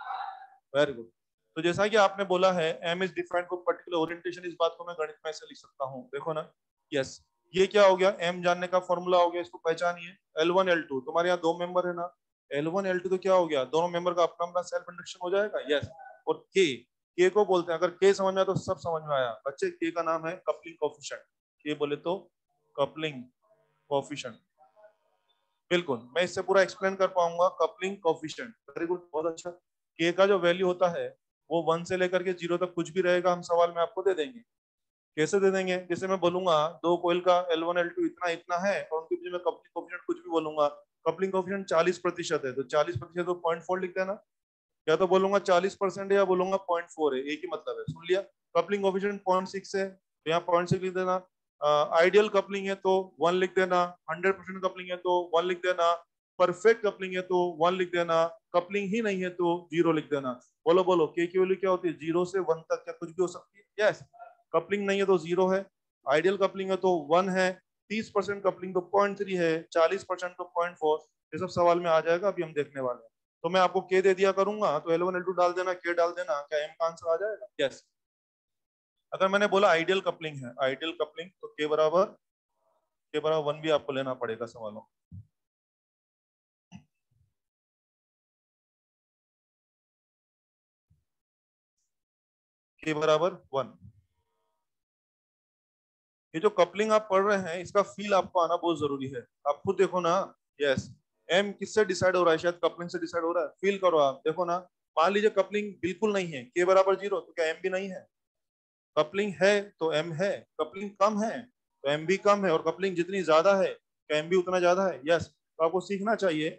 Very good. तो जैसा कि आपने बोला है M is defined for particular orientation, इस बात को मैं गणित में ऐसे लिख सकता हूँ, देखो ना। यस, ये क्या हो गया? एम जानने का फॉर्मूला हो गया, इसको पहचानिए। L1 L2, तुम्हारे यहाँ दो मेंबर है ना, L1 L2, तो क्या हो गया? दोनों मेंबर का अपना अपना सेल्फ इंडक्शन हो जाएगा। यस। और के को बोलते हैं, अगर के समझ में आया तो सब समझ में आया बच्चे। के का नाम है कपलिंग कोफिशिएंट। के बोले तो कपलिंग कोफिशिएंट। बिल्कुल, मैं इससे पूरा एक्सप्लेन कर पाऊंगा। कपलिंग कोफिशिएंट, वेरी गुड, बहुत अच्छा। के का जो वैल्यू होता है वो 1 से लेकर के 0 तक कुछ भी रहेगा, हम सवाल में आपको दे देंगे। कैसे दे देंगे? जैसे मैं बोलूंगा दो कोयल का L1 L2 इतना इतना है, और उनके बीच में कपलिंग कोफिशिएंट कुछ भी बोलूंगा। कपलिंग कोफिशिएंट 40% है, तो 40% तो 0.4 लिख देना। या तो बोलूंगा 40% है, या बोलूंगा 0.4 है, एक ही मतलब है, सुन लिया। कपलिंग कोफिशिएंट 0.6 है तो यहाँ 0.6 लिख देना। आइडियल कपलिंग है तो 1 लिख देना। 100% कपलिंग है तो 1 लिख देना। परफेक्ट कपलिंग है तो 1 लिख देना। कपलिंग ही नहीं है तो 0 लिख देना। बोलो बोलो, के की वैल्यू क्या होती है? 0 से 1 तक, क्या कुछ भी हो सकती है? यस। कपलिंग नहीं है तो 0 है, आइडियल कपलिंग है तो 1 है, 30% कपलिंग तो 0.3 है, 40% तो 0.4। ये सब सवाल में आ जाएगा, अभी हम देखने वाले हैं। तो मैं आपको के दे दिया करूंगा, तो L1 L2 डाल देना, के डाल देना, क्या एम का आंसर आ जाएगा? यस। अगर मैंने बोला आइडियल कपलिंग है, आइडियल कपलिंग, तो के बराबर 1 भी आपको लेना पड़ेगा सवालों। के बराबर 1। ये जो कपलिंग आप पढ़ रहे हैं, इसका फील आपको आना बहुत जरूरी है। आप खुद देखो ना। यस। एम किससे डिसाइड हो रहा है? शायद कपलिंग से डिसाइड हो रहा है। फील करो, आप देखो ना। मान लीजिए कपलिंग बिल्कुल नहीं है, के बराबर 0, तो क्या एम भी नहीं है? कपलिंग है तो एम है। कपलिंग कम है तो एम भी कम है, और कपलिंग जितनी ज्यादा है तो एम भी उतना ज्यादा है। यस। तो आपको सीखना चाहिए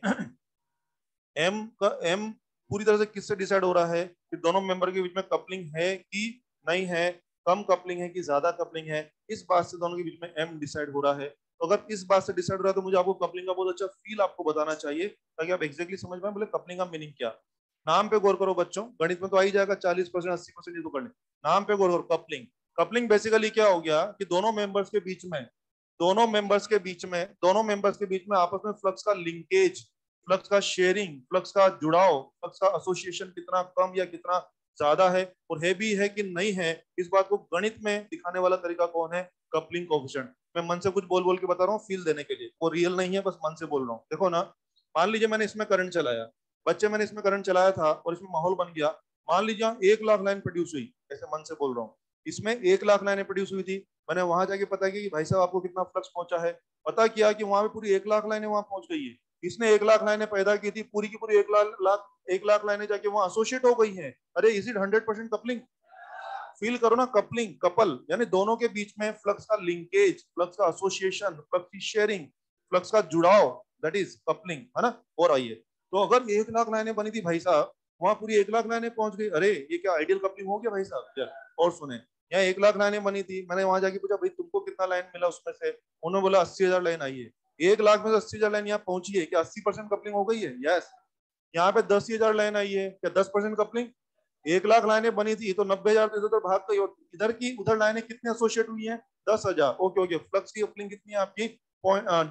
एम पूरी तरह से किससे डिसाइड हो रहा है कि दोनों मेंबर के बीच में कपलिंग है कि नहीं है, कम कपलिंग है कि ज्यादा कपलिंग है, इस बात से दोनों के बीच में एम डिसाइड हो रहा है। तो अगर इस बात से डिसाइड हो रहा है तो मुझे आपको कपलिंग का बहुत अच्छा फील आपको बताना चाहिए, ताकि आप एक्जेक्टली समझ पाए बोले कपलिंग का मीनिंग क्या। नाम पे गौर करो बच्चों, गणित में तो आ ही जाएगा, 40% 80% ये तो कर ले। नाम पे गौर करो, कपलिंग। कपलिंग बेसिकली क्या हो गया कि दोनों मेंबर्स के बीच में आपस में फ्लक्स का लिंकेज, फ्लक्स का शेयरिंग, फ्लक्स का जुड़ाव, फ्लक्स का एसोसिएशन कितना कम या कितना ज्यादा है, और है भी है कि नहीं है, इस बात को गणित में दिखाने वाला तरीका कौन है? Coupling coefficient. मैं मन से कुछ बोल बोल के बता रहा हूँ फील देने के लिए, वो रियल नहीं है, बस मन से बोल रहा हूँ। देखो ना, मान लीजिए मैंने इसमें करंट चलाया, बच्चे मैंने इसमें करंट चलाया था और इसमें माहौल बन गया। मान लीजिए 1 लाख लाइन प्रोड्यूस हुई, ऐसे मन से बोल रहा हूँ। इसमें 1 लाख लाइनें प्रोड्यूस हुई थी। मैंने वहां जाके पता किया कि भाई साहब आपको कितना फ्लक्स पहुंचा है। पता किया कि वहां पे पूरी 1 लाख लाइनें वहां पहुंच गई है। इसने 1 लाख लाइनें पैदा की थी, पूरी की पूरी 1 लाख लाइनें जाके वहां एसोसिएट हो गई हैं। अरे इज इट 100% कपलिंग? फील करो ना, कपलिंग, कपल यानी दोनों के बीच में फ्लक्स का लिंकेज, फ्लक्स का एसोसिएशन, फ्लक्स की शेयरिंग, फ्लक्स का जुड़ाव, दैट इज कपलिंग, है ना। और आइए, तो अगर 1 लाख लाइनें बनी थी भाई साहब, वहां पूरी 1 लाख लाइनें पहुंच गई, अरे ये क्या आइडियल कपलिंग हो गया भाई साहब? और सुने, यहाँ 1 लाख लाइनें बनी थी, मैंने वहां जाके पूछा भाई तुमको कितना लाइन मिला उसमें से? उन्होंने बोला 80,000 लाइन आई है। 1 लाख में से 80,000 लाइन यहाँ पहुंची है, क्या 80% कपलिंग हो गई है? यस। यहाँ पे 10,000 लाइन आई है, क्या 10% कपलिंग? 1 लाख लाइनें बनी थी तो 90,000 तो इधर भाग गई, और इधर की उधर लाइनें कितने एसोसिएट हुई हैं? 10,000। ओके ओके, फ्लक्स की कपलिंग कितनी है आपकी?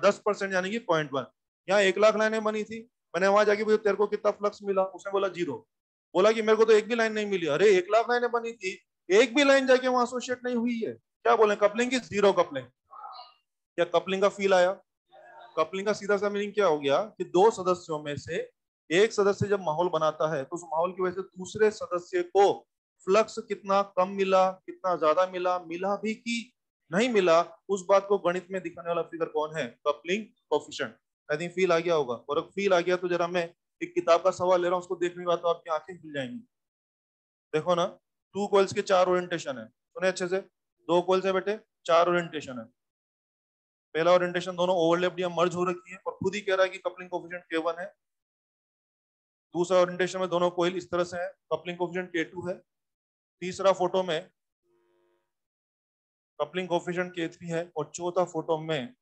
10%, यानी कि 0.1। यहाँ 1 लाख लाइनें बनी थी, मैंने वहां जाके पूछा तेरे को कितना फ्लक्स मिला? उसने बोला 0। बोला कि मेरे को तो एक भी लाइन नहीं मिली। अरे 1 लाख लाइनें बनी थी, एक भी लाइन जाके वहां एसोसिएट नहीं हुई है, क्या बोले? कपलिंग की 0 कपलिंग। क्या कपलिंग का फील आया? कपलिंग का सीधा सा मीनिंग क्या हो गया कि दो सदस्यों में से एक सदस्य जब माहौल बनाता है तो उस माहौल की वजह से दूसरे सदस्य को फ्लक्स कितना कम मिला, कितना ज्यादा मिला, मिला भी कि नहीं मिला, उस बात को गणित में दिखाने वाला फिगर कौन है? Coupling coefficient. I think feel आ गया होगा, और अगर फील आ गया तो जरा मैं एक किताब का सवाल ले रहा हूँ, उसको देखने के बाद तो आपकी आंखें खुल जाएंगी। देखो ना, टू कॉइल्स के चार ओरिएंटेशन है, सुने अच्छे से। दो कॉइल्स है बेटे, चार ओरिएंटेशन है। पहला ओरिएंटेशन दोनों ओवरलैप्ड या मर्ज हो रखी है, और खुद ही कह रहा है कि कपलिंग कोफिशिएंट K1 है। दूसरा ओरिएंटेशन में दोनों कॉइल इस तरह से है, कपलिंग कोफिशिएंट K2 है। तीसरा फोटो में कपलिंग कोफिशिएंट K3 है, और चौथा फोटो में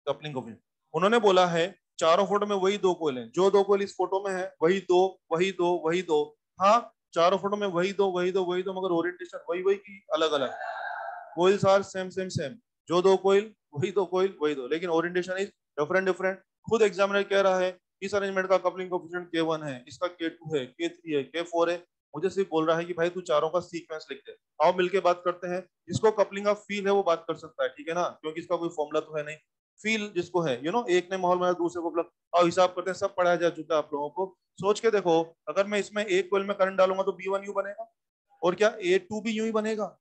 कपलिंग कोफिशिएंट। उन्होंने बोला है चारों फोटो में वही दो कोयल हैं, जो दो कोयल इस फोटो में है वही दो, वही दो, वही दो। हाँ, चारों फोटो में वही दो, वही दो, वही दो, मगर ओरिएंटेशन वही वही की अलग अलग। Coils are same same same, जो दो कोयल वही दो कोयल वही दो, लेकिन ओरिएंटेशन इज डिफरेंट डिफरेंट। खुद एग्जामिनर कह रहा है इस अरेंजमेंट का कपलिंग कोफिशिएंट K1 है, इसका K2 है, K3 है, K4 है। मुझे सिर्फ बोल रहा है कि भाई तू चारों का सीक्वेंस लिख दे। आओ मिलके बात करते हैं। जिसको कपलिंग का फील है वो बात कर सकता है, ठीक है ना, क्योंकि इसका कोई फॉर्मूला तो है नहीं। फील जिसको है, एक ने माहौल बनाया, दूसरे को आओ हिसाब करते हैं, सब पढ़ाया जा चुका है आप लोगों को। सोच के देखो, अगर मैं इसमें एक कोयल में करंट डालूंगा तो B1 यूं बनेगा, और क्या A2 भी यूं ही बनेगा।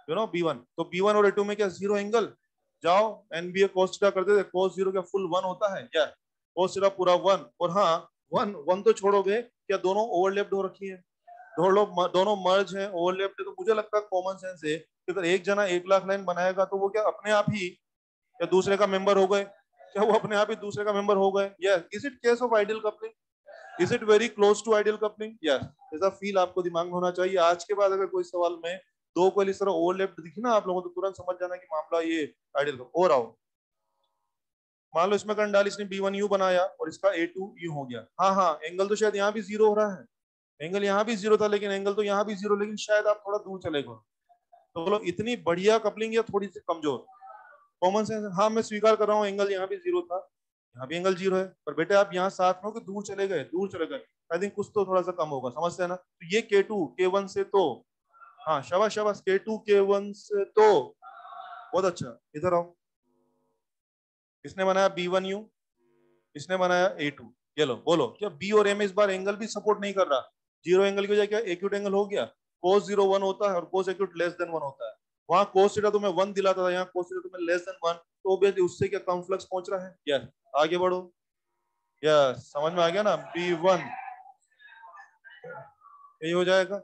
B1, तो B1 और A2 में क्या जीरो एंगल? जाओ NBA cos थीटा करते थे, cos जीरो क्या फुल वन होता है क्या? cos थीटा पूरा वन, और हाँ, वन वन तो छोड़ोगे, क्या दोनों ओवरलैप्ड हो रखी है? दोनों मर्ज है, ओवरलैप्ड है, तो मुझे लगता है कॉमन सेंस है कि अगर एक जना 1 लाख लाइन बनाएगा तो वो क्या अपने आप ही या दूसरे का मेंबर हो गए? क्या वो अपने आप ही दूसरे का मेंबर हो गए? Yes. Is it case of ideal coupling? Is it very close to ideal coupling? Yes. ऐसा फील आपको दिमाग में होना चाहिए। आज के बाद अगर कोई सवाल में दो कोई इस तरह ओवरलैप्ड दिखी ना आप लोगों को, तो तुरंत समझ जाना कि मामला ये आइडियल कपलिंग हो रहा हो। मान लो इसमें करंट डाल, इसने B1 यू बनाया और इसका A2 यू हो गया। हाँ हाँ, एंगल तो शायद यहाँ भी जीरो हो रहा है, एंगल यहाँ भी जीरो था, लेकिन एंगल तो यहाँ भी जीरो, लेकिन शायद आप थोड़ा दूर चले गए। तो बोलो इतनी बढ़िया कपलिंग या थोड़ी सी कमजोर? Common sense. हाँ मैं स्वीकार कर रहा हूँ, एंगल यहाँ भी जीरो था, यहाँ भी एंगल जीरो है, पर बेटे आप यहाँ साथ में हो कि दूर चले गए? दूर चले गए। आई थिंक कुछ तो थोड़ा सा कम होगा, समझते हैं ना? तो ये K2 K1 से तो, हाँ शाबाश शाबाश, K2 K1 से तो बहुत अच्छा। इधर आओ, इसने बनाया B1 यू, इसने बनाया A2। ये लो, बोलो क्या B और A में इस बार एंगल भी सपोर्ट नहीं कर रहा? जीरो एंगल की वजह क्या एक्यूट एंगल हो गया? cos 0 1 होता है और cos एक्यूट लेस देन 1 होता है। वहां cos थीटा तुम्हें 1 दिलाता था, यहाँ cos थीटा तुम्हें लेस देन 1, तो ऑब्वियसली उससे क्या कम फ्लक्स पहुंच रहा है? यस। आगे बढ़ो। यस, समझ में आ गया ना? B1 यही हो जाएगा।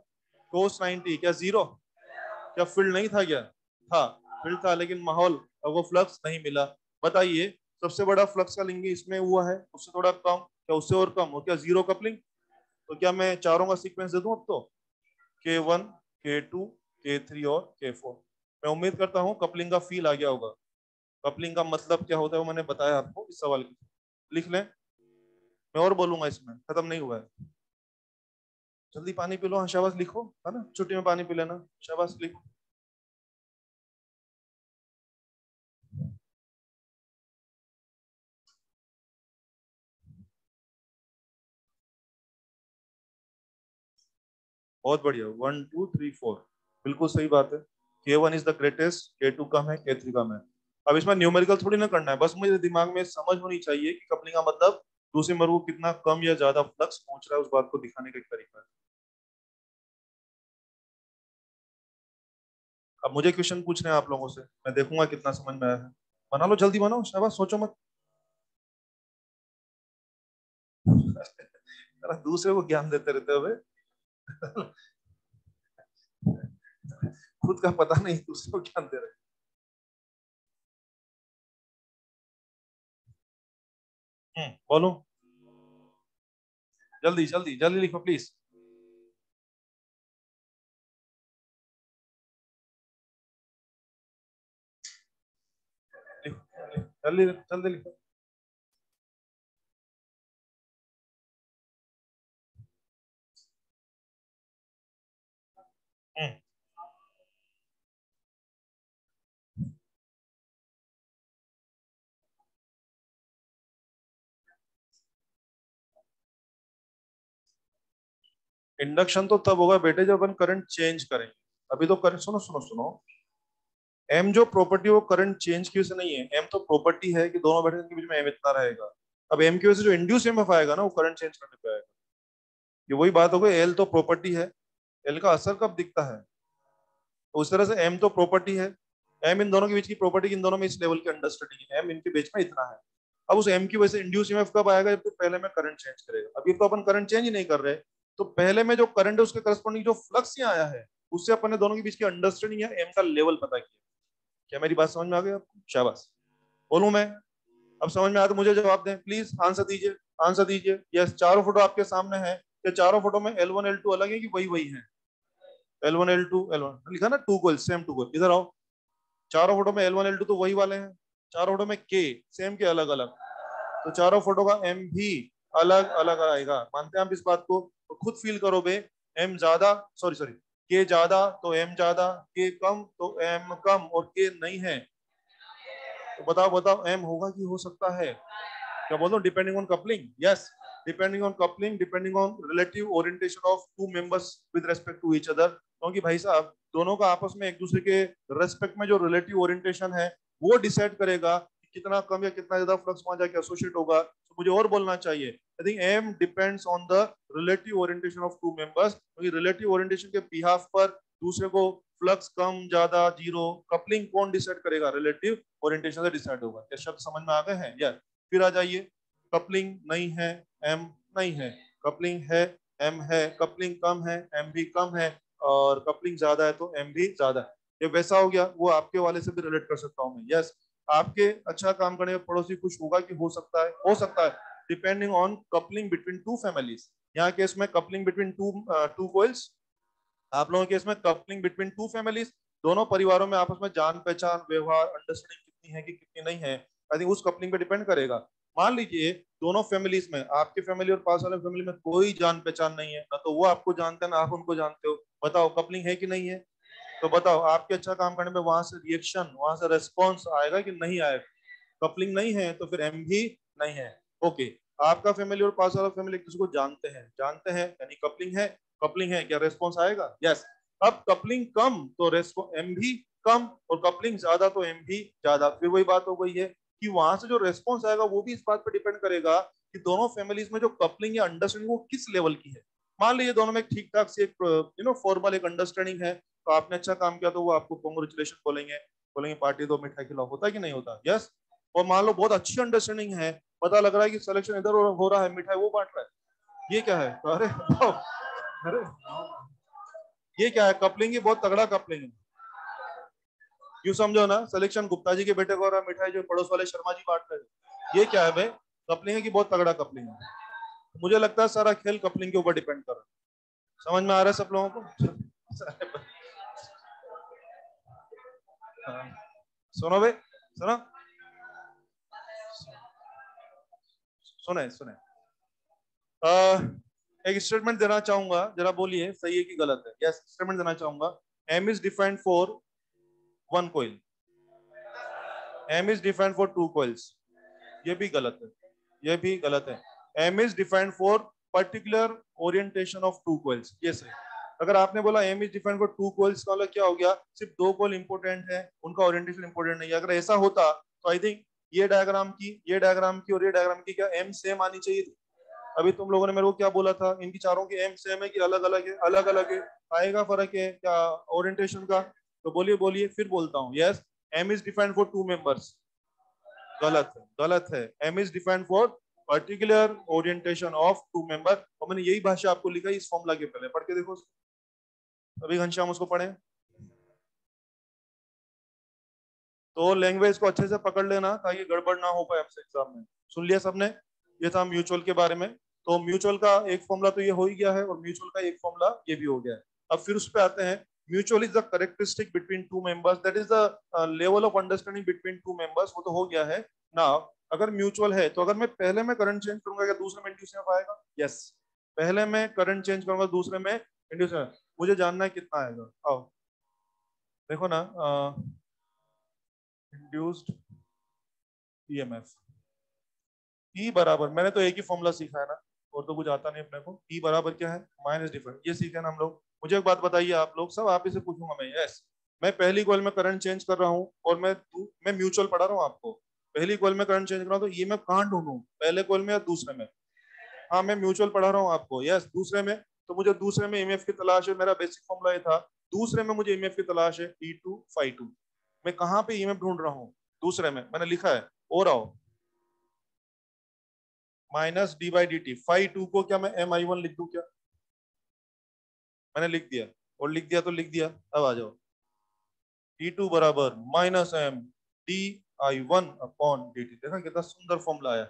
cos 90 क्या जीरो? क्या फील्ड नहीं था क्या? था, फील्ड था, लेकिन माहौल, अब वो फ्लक्स नहीं मिला। बताइए, सबसे बड़ा फ्लक्स का लिंक इसमें हुआ है, उससे थोड़ा कम, क्या उससे और कम हो? क्या जीरो कपलिंग? तो क्या मैं चारों का सीक्वेंस दे दूं अब तो? K1, K2, K3 और K4। मैं उम्मीद करता हूं कपलिंग का फील आ गया होगा। कपलिंग का मतलब क्या होता है वो मैंने बताया आपको इस सवाल की। लिख लें, मैं और बोलूंगा, इसमें खत्म नहीं हुआ है। जल्दी पानी पी लो। हाँ शाबाश, लिखो, है ना, छुट्टी में पानी पी लेना। शाबाश, लिखो। बहुत बढ़िया, 1 2 3 4, बिल्कुल सही बात है। K1 is the greatest, K2 कम है, K3 कम है। अब इसमें न्यूमेरिकल थोड़ी ना करना है, बस मुझे दिमाग में समझ होनी चाहिए कि कपलिंग का मतलब दूसरे मेरे को कितना कम या ज्यादा फ्लक्स पहुंच रहा है, उस बात को दिखाने का एक तरीका है। अब मुझे क्वेश्चन पूछने हैं आप लोगों से, मैं देखूंगा कितना समझ में आया है। बना लो, जल्दी बनाओ, शाबाश, सोचो मत। अरे दूसरे को ज्ञान देते रहते हो बे। खुद का पता नहीं, दूसरे को ज्ञान दे रहे। बोलो, जल्दी जल्दी जल्दी लिखो प्लीज। जल्दी जल्दी लिखो। इंडक्शन तो तब होगा बेटे जब अपन करंट चेंज करेंगे। अभी तो करंट, सुनो सुनो सुनो, एम जो प्रॉपर्टी वो करंट चेंज की वजह से नहीं है। एम तो प्रॉपर्टी है कि दोनों बैटरी के बीच में एम इतना रहेगा। अब एम की वजह से जो इंड्यूस ईएमएफ आएगा ना, वो करंट चेंज करने पे आएगा। ये वही बात हो गई, एल तो प्रॉपर्टी है, एल का असर कब दिखता है? तो उस तरह से एम तो प्रॉपर्टी है, एम इन दोनों के बीच की प्रॉपर्टी, इन दोनों में इस लेवल की अंडरस्टैंडिंग है, एम इनके बीच में इतना है। अब उस एम की वजह से इंड्यूस ईएमएफ कब आएगा, जब तो पहले में करंट चेंज करेगा। अभी तो अपन करंट चेंज ही नहीं कर रहे, तो पहले में जो करंट है उसके करस्पॉन्डिंग जो फ्लक्स यहाँ आया है, उससे अपन ने दोनों के बीच की अंडरस्टैंडिंग है, एम का लेवल पता किया। क्या मेरी बात समझ में आ गई आपको? शाबाश। बोलूं मैं? अब समझ में आया तो मुझे जवाब दें प्लीज, आंसर दीजिए, आंसर दीजिए। यस, चारों फोटो आपके सामने है। ये चारों फोटो में L1 L2 अलग है कि वही वही है? L1 L2 L1 लिखा ना, two coil, same two coil. इधर आओ, चारों फोटो में L1 L2 तो वही वाले हैं, चारों फोटो में K सेम के अलग अलग, तो चारों फोटो का M भी अलग अलग आएगा। मानते हैं आप इस बात को? तो खुद फील करो बे, M ज्यादा, सॉरी सॉरी, K ज्यादा तो M ज्यादा, K कम तो M कम, और K नहीं है तो बताओ बताओ M होगा कि हो सकता है? क्या बोल दो? Depending on coupling. Yes, depending on coupling, depending on relative orientation of two members with respect to each other. क्योंकि भाई साहब दोनों का आपस में एक दूसरे के रेस्पेक्ट में जो रिलेटिव ओरिएंटेशन है वो डिसाइड करेगा कि कितना कम या कितना ज्यादा फ्लक्स वहां जाके एसोसिएट होगा। तो मुझे और बोलना चाहिए, I think M depends on the relative orientation of two members, क्योंकि रिलेटिव ओरिएंटेशन के बिहाफ पर दूसरे को फ्लक्स कम ज्यादा जीरो, कपलिंग कौन डिसाइड करेगा? रिलेटिव ओरिएंटेशन से डिसाइड होगा। क्या शब्द समझ में आ गए हैं? यार फिर आ जाइए, कपलिंग नहीं है, एम नहीं है, कपलिंग है, एम है, कपलिंग कम है, एम भी कम है, और कपलिंग ज्यादा है तो एम भी ज्यादा है। ये वैसा हो गया, वो आपके वाले से भी रिलेट कर सकता हूँ मैं। यस, आपके अच्छा काम करने में पड़ोसी खुश होगा कि हो सकता है? हो सकता है, depending on coupling between two families. यहाँ केस में coupling between two two coils, आप लोगों के केस में कपलिंग बिटवीन टू फैमिलीज। दोनों परिवारों में आपस में जान पहचान व्यवहार अंडरस्टैंडिंग कितनी है कि कितनी नहीं है, आई थिंक उस कपलिंग पे डिपेंड करेगा। मान लीजिए दोनों फैमिलीज में, आपकी फैमिली और पास वाले फैमिली में कोई जान पहचान नहीं है, ना तो वो आपको जानते हैं ना आप उनको जानते हो, बताओ कपलिंग है कि नहीं है? तो बताओ आपके अच्छा काम करने में वहां से रिएक्शन, वहां से रेस्पॉन्स आएगा कि नहीं आएगा? कपलिंग नहीं है तो फिर एम भी नहीं है। ओके, आपका फैमिली और पास वाला फैमिली एक दूसरे को जानते हैं यानी कपलिंग है, कपलिंग है, क्या रेस्पॉन्स आएगा? यस। अब कपलिंग कम तो एम भी कम, और कपलिंग ज्यादा तो एम भी ज्यादा। फिर वही बात हो गई है कि वहां से जो रेस्पॉन्स आएगा वो भी इस बात पर डिपेंड करेगा कि दोनों फैमिलीज में जो कपलिंग या अंडरस्टैंडिंग वो किस लेवल की है। मान लीजिए दोनों में ठीक ठाक से एक फॉर्मल एक अंडरस्टैंडिंग है, तो आपने अच्छा काम किया तो वो आपको कॉन्ग्रेचुलेशन बोलेंगे, बोलेंगे पार्टी दो, मिठाई खिलाओ, होता है कि नहीं होता? यस। और मान लो बहुत अच्छी अंडरस्टैंडिंग है, पता लग रहा है कि सिलेक्शन इधर हो रहा है, मिठाई वो बांट रहा है, ये क्या है? अरे अरे ये क्या है? कपलिंग ही बहुत तगड़ा कपलिंग है। यूं समझो ना, सिलेक्शन गुप्ता जी के बेटे को, और मिठाई जो पड़ोस वाले शर्मा जी बांट रहे हैं, ये क्या है भाई? कपलिंग है कि बहुत तगड़ा कपलिंग है? मुझे लगता है सारा खेल कपलिंग के ऊपर डिपेंड कर रहा है। समझ में आ रहा है सब लोगों को? हाँ। सुनो भाई, सुनो, सुने सुने, एक स्टेटमेंट देना चाहूंगा, जरा बोलिए सही है कि गलत है? यस, स्टेटमेंट देना चाहूंगा, M is defined for one coil, M is defined for two coils. ये भी गलत है, ये भी गलत है। M is defined for particular orientation of two coils, ये सही। अगर आपने बोला M is defined for two coils का मतलब क्या हो गया? सिर्फ दो कोइल इंपॉर्टेंट है, उनका ओरिएंटेशन इंपॉर्टेंट नहीं है। अगर ऐसा होता तो आई थिंक ये डायग्राम की, ये डायग्राम की और ये डायग्राम की क्या एम सेम आनी चाहिए थी? अभी तुम लोगों ने मेरे को क्या बोला था, इनकी चारों की एम सेम है कि अलग अलग है? अलग अलग है, आएगा फर्क है क्या ओरिएंटेशन का? तो बोलिए बोलिए, फिर बोलता हूँ। Yes, M is defined for two members, गलत है, गलत है। M is defined for particular orientation of two member, और मैंने यही भाषा आपको लिखा इस फॉर्मूला के पहले, पढ़ के देखो अभी घनश्याम उसको पढ़े, तो लैंग्वेज को अच्छे से पकड़ लेना ताकि गड़बड़ ना हो पाए आपसे एग्जाम में। सुन लिया सबने? ये था म्यूचुअल के बारे में। तो म्यूचुअल का एक फॉर्मूला तो ये हो ही गया है, और म्यूचुअल का एक फॉर्मूला ये भी हो गया है। अब फिर उस पे आते हैं, mutual is the characteristic between two members, that is the level of understanding between two members, वो तो हो गया है ना। अगर म्यूचुअल है तो अगर मैं पहले में करंट चेंज करूंगा क्या दूसरे में इंड्यूस आएगा? यस, पहले में करंट चेंज करूंगा दूसरे में इंड्यूस। मुझे जानना है कितना आएगा, आओ देखो ना, इंड्यूस्ड ईएमएफ ई बराबर, मैंने तो एक ही फॉर्मूला सीखा है ना, और तो कुछ आता नहीं अपने को। ई बराबर क्या है? माइनस डिफरेंस, ये सीखे ना हम लोग। मुझे एक बात बताइए, आप लोग सब, आप इसे पूछूंगा मैं। यस, मैं पहली कॉल में करंट चेंज कर रहा हूँ, और मैं म्यूचुअल पढ़ा रहा हूँ आपको। पहली कॉल में करंट चेंज कर रहा हूँ, तो ये मैं कहाँ ढूंढूं, पहले कॉल में या दूसरे में? हाँ, मैं म्यूचुअल पढ़ा रहा हूँ आपको। यस, दूसरे में, तो मुझे दूसरे में ईएमएफ की तलाश है, मेरा बेसिक फॉर्मूला ये था दूसरे में मुझे ईएमएफ की तलाश है E2 φ2। मैं कहां पे ईएमएफ ढूंढ रहा हूँ? दूसरे में मैंने लिखा है और आओ minus d by d t. φ2 को क्या मैं MI1 लिख दूं क्या? मैंने लिख दिया, और लिख दिया तो लिख दिया। अब आ जाओ E2 बराबर minus M DI1 upon dt। देखा कितना सुंदर फॉर्मूला आया।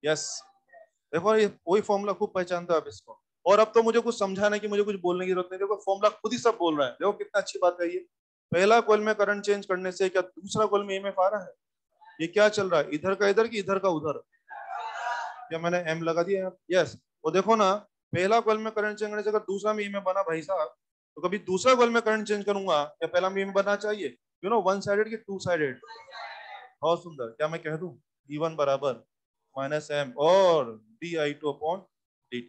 यस, देखो ये वही फॉर्मूला, खूब पहचानते हो आप इसको। और अब तो मुझे कुछ समझाने की, मुझे कुछ बोलने की जरूरत नहीं, देखो फॉर्मूला खुद ही सब बोल रहा है। देखो कितना अच्छी बात है ये। पहला कॉइल में करंट चेंज करने से क्या दूसरा कॉइल में ईएमएफ आ रहा है? ये क्या चल रहा है, इधर का इधर की इधर का उधर? क्या मैंने एम लगा दिया? यस। वो देखो ना, पहला कॉइल में करंट चेंज करने से अगर दूसरा में ईएमएफ बना भाई साहब, तो कभी दूसरा कॉइल में करंट चेंज करूंगा या पहला में ईएमएफ बनना चाहिए? यू नो, वन साइडेड की टू साइडेड? बहुत सुंदर। क्या मैं कह दूं E1 बराबर माइनस एम और DI2 अपॉन dt।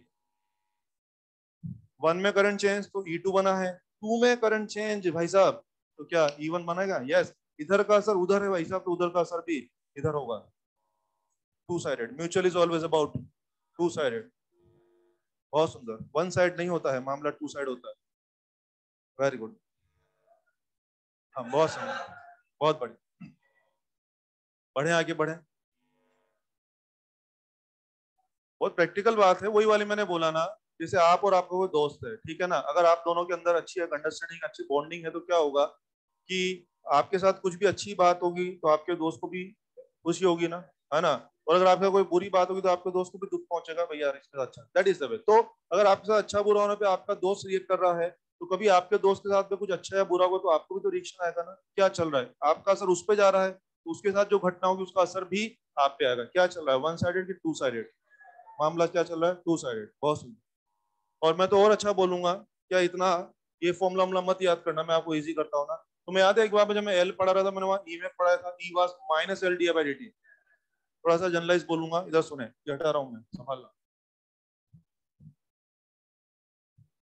वन में करंट चेंज तो E2 बना है, टू में करंट चेंज भाई साहब तो क्या E1 बनेगा? यस। इधर का असर उधर है भाई साहब, तो उधर का असर भी इधर होगा। Two sided, mutual is always about two sided. बहुत सुंदर, वन साइड नहीं होता है मामला, टू साइड होता है। Very good. हाँ बहुत सुंदर, बहुत बढ़िया। बढ़े आगे बढ़े। बहुत प्रैक्टिकल बात है, वही वाली मैंने बोला ना। जैसे आप और आपका कोई दोस्त है, ठीक है ना, अगर आप दोनों के अंदर अच्छी अंडरस्टैंडिंग, अच्छी बॉन्डिंग है, तो क्या होगा कि आपके साथ कुछ भी अच्छी बात होगी तो आपके दोस्त को भी खुशी होगी ना, है ना। और अगर आपके कोई बुरी बात होगी तो आपके दोस्त को भी दुख पहुंचेगा, भैया यार इसके साथ अच्छा, दैट इज द वे। तो अगर आपके साथ अच्छा बुरा होने पे आपका दोस्त रिएक्ट कर रहा है, तो कभी आपके दोस्त के साथ में कुछ अच्छा या बुरा होगा तो आपको भी तो रिएक्शन आएगा ना, क्या चल रहा है, आपका असर उस पर जा रहा है, तो उसके साथ जो घटना होगी उसका असर भी आप पे आएगा। क्या चल रहा है, वन साइडेड की टू साइडेड? मामला क्या चल रहा है, टू साइडेड। बहुत सुंदर। और मैं तो और अच्छा बोलूंगा, क्या इतना ये फॉर्मूला वॉर्मूला मत याद करना, मैं आपको इजी करता हूँ ना। तो मैं याद है एक बार जब मैं एल पढ़ा रहा था, मैंने वहां ई में पढ़ा था, E was minus L d by d t. थोड़ा सा जनरलाइज बोलूंगा, इधर सुने, ये हटा रहा हूं मैं, संभालना।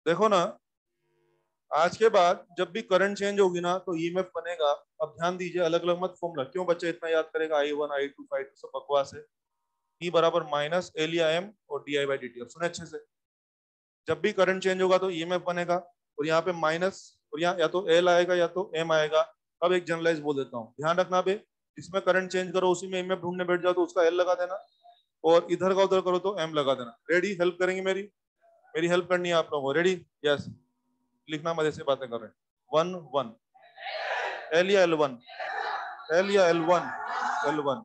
देखो ना, आज के बाद जब भी करंट चेंज होगी ना तो ईएमएफ बनेगा। अब ध्यान दीजिए, अलग अलग मत फॉर्मूला, क्यों बच्चे इतना याद करेगा I1 I2 φ2 सब बकवास है। ई बराबर माइनस एल या एम और D I by d T. अब सुने अच्छे से, जब भी करंट चेंज होगा तो ईएमएफ बनेगा, और यहाँ पे माइनस, और यहाँ या तो एल आएगा या तो एम आएगा। अब एक जनरलाइज बोल देता हूँ, ध्यान रखना बे, इसमें करंट चेंज करो उसी में ईएमएफ ढूंढने बैठ जाओ तो उसका एल लगा देना, और इधर का उधर करो तो एम लगा देना। रेडी? हेल्प करेंगे मेरी? मेरी हेल्प करनी है आप लोगों को, रेडी? यस। लिखना मजे से बातें कर रहे हैं। वन वन, एल या L1, एल या L1, L1,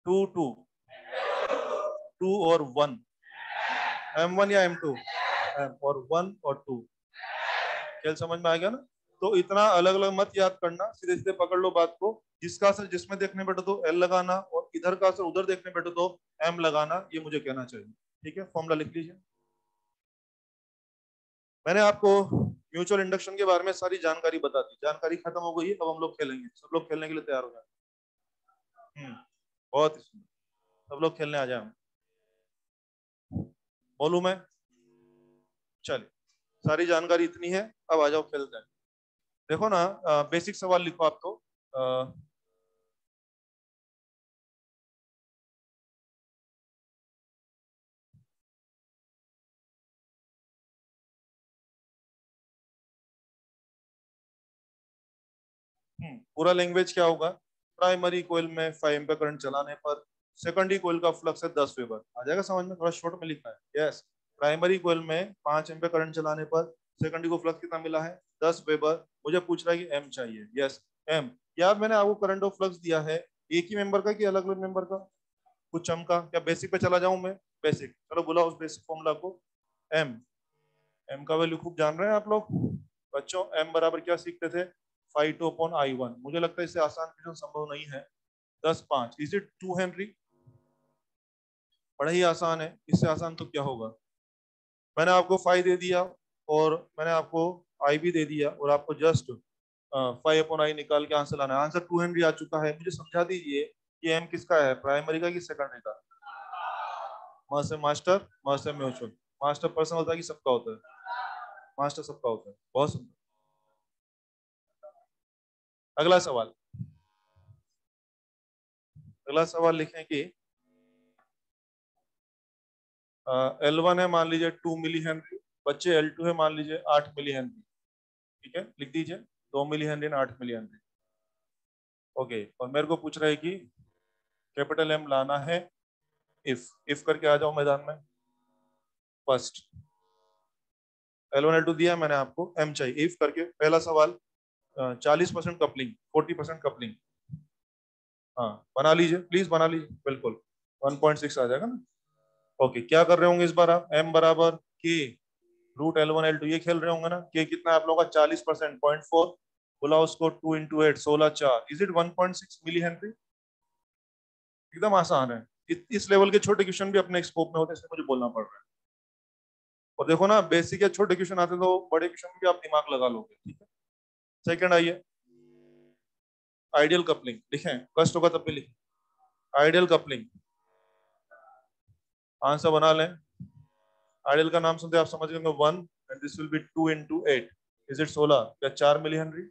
two two, two और वन, M1 या M2, एम और वन और टू। खेल समझ में आ गया ना? तो इतना अलग अलग मत याद करना, सीधे सीधे पकड़ लो बात को। जिसका असर जिसमें देखने बैठो तो एल लगाना, और इधर का असर उधर देखने बैठो तो एम लगाना, ये मुझे कहना चाहिए। ठीक है, फॉर्मूला लिख लीजिए। मैंने आपको म्यूचुअल इंडक्शन के बारे में सारी जानकारी बता दी, जानकारी खत्म हो गई। अब हम लोग खेलेंगे, सब लोग खेलने के लिए तैयार हो जाए। बहुत ही सुंदर, सब लोग खेलने आ जाए। बोलूं मैं? चलिए, सारी जानकारी इतनी है, अब आ जाओ खेलते हैं। देखो ना, बेसिक सवाल लिखो आप तो। पूरा लैंग्वेज क्या होगा? प्राइमरी कोयल में 5 एम्पीयर करंट चलाने पर सेकेंडरी कोयल का फ्लक्स है 10 वेबर। आ जाएगा समझ में? थोड़ा शॉर्ट में लिखना है। यस, प्राइमरी कोयल में 5 एम्पीयर करंट चलाने पर सेकेंडरी को फ्लक्स कितना मिला है? 10 वेबर। मुझे पूछ रहा है कि एम चाहिए। Yes, M. यार मैंने आपको करंट ऑफ फ्लक्स दिया है, एक ही मेंबर का कि अलग अलग मेंबर का? कुछ चमका क्या? बेसिक पे चला जाऊं मैं? बेसिक, चलो बुलाओ उस बेसिक फॉर्मूला को। एम, एम का वैल्यू खूब जान रहे हैं आप लोग बच्चों। एम बराबर क्या सीखते थे? φ2 अपॉन I1। मुझे लगता है इससे आसान क्वेश्चन संभव नहीं है। 10-5, इज इट 2 हेनरी? बड़ा ही आसान है, इससे आसान तो क्या होगा। मैंने आपको फाइ दे दिया, और मैंने आपको आई भी दे दिया, और आपको जस्ट 5/I निकाल के आंसर लाना है। आंसर 2 हेनरी आ चुका है। मुझे समझा दीजिए कि एम किसका है, प्राइमरी का कि सेकेंडरी का? Master master, master mutual. Master person होता है कि सबका होता है? मास्टर सबका होता है। बहुत सुंदर। अगला सवाल, अगला सवाल लिखें कि L1 है मान लीजिए 2 मिली हेनरी, बच्चे L2 है मान लीजिए 8 मिली हेनरी, ठीक है, लिख दीजिए 2 millihenry 8 millihenry. Okay, और मेरे को पूछ रहा है कि कैपिटल एम लाना है, इफ करके आ जाओ मैदान में। फर्स्ट L1 L2 दिया मैंने आपको, एम चाहिए, इफ करके पहला सवाल 40% कपलिंग, 40% कपलिंग, हाँ बना लीजिए प्लीज, बना लीजिए बिल्कुल, 1.6 आ जाएगा ना। ओके, क्या कर रहे होंगे इस बार आप, एम बराबर के रूट L1 L2, ये खेल रहे होंगे ना। के कितना है आप लोगों का, 40%, 0.4, बोला उसको 2 into 8, 16 4, is it 1.6 millihenry. एकदम आसान है। इस लेवल के छोटे क्वेश्चन भी अपने स्कोप में होते हैं, इसलिए मुझे बोलना पड़ रहा है। और देखो ना, बेसिक या छोटे क्वेश्चन आते तो बड़े क्वेश्चन में भी आप दिमाग लगा लोगे, ठीक है। सेकंड आइए, आइडियल कपलिंग लिखें, कष्ट होगा तब भी लिखें। आइडियल कपलिंग, आंसर बना लें। आइडियल का नाम सुनते आप समझ गए, 1 and this will be 2 into 8, is it 16, क्या 4 मिली हेनरी,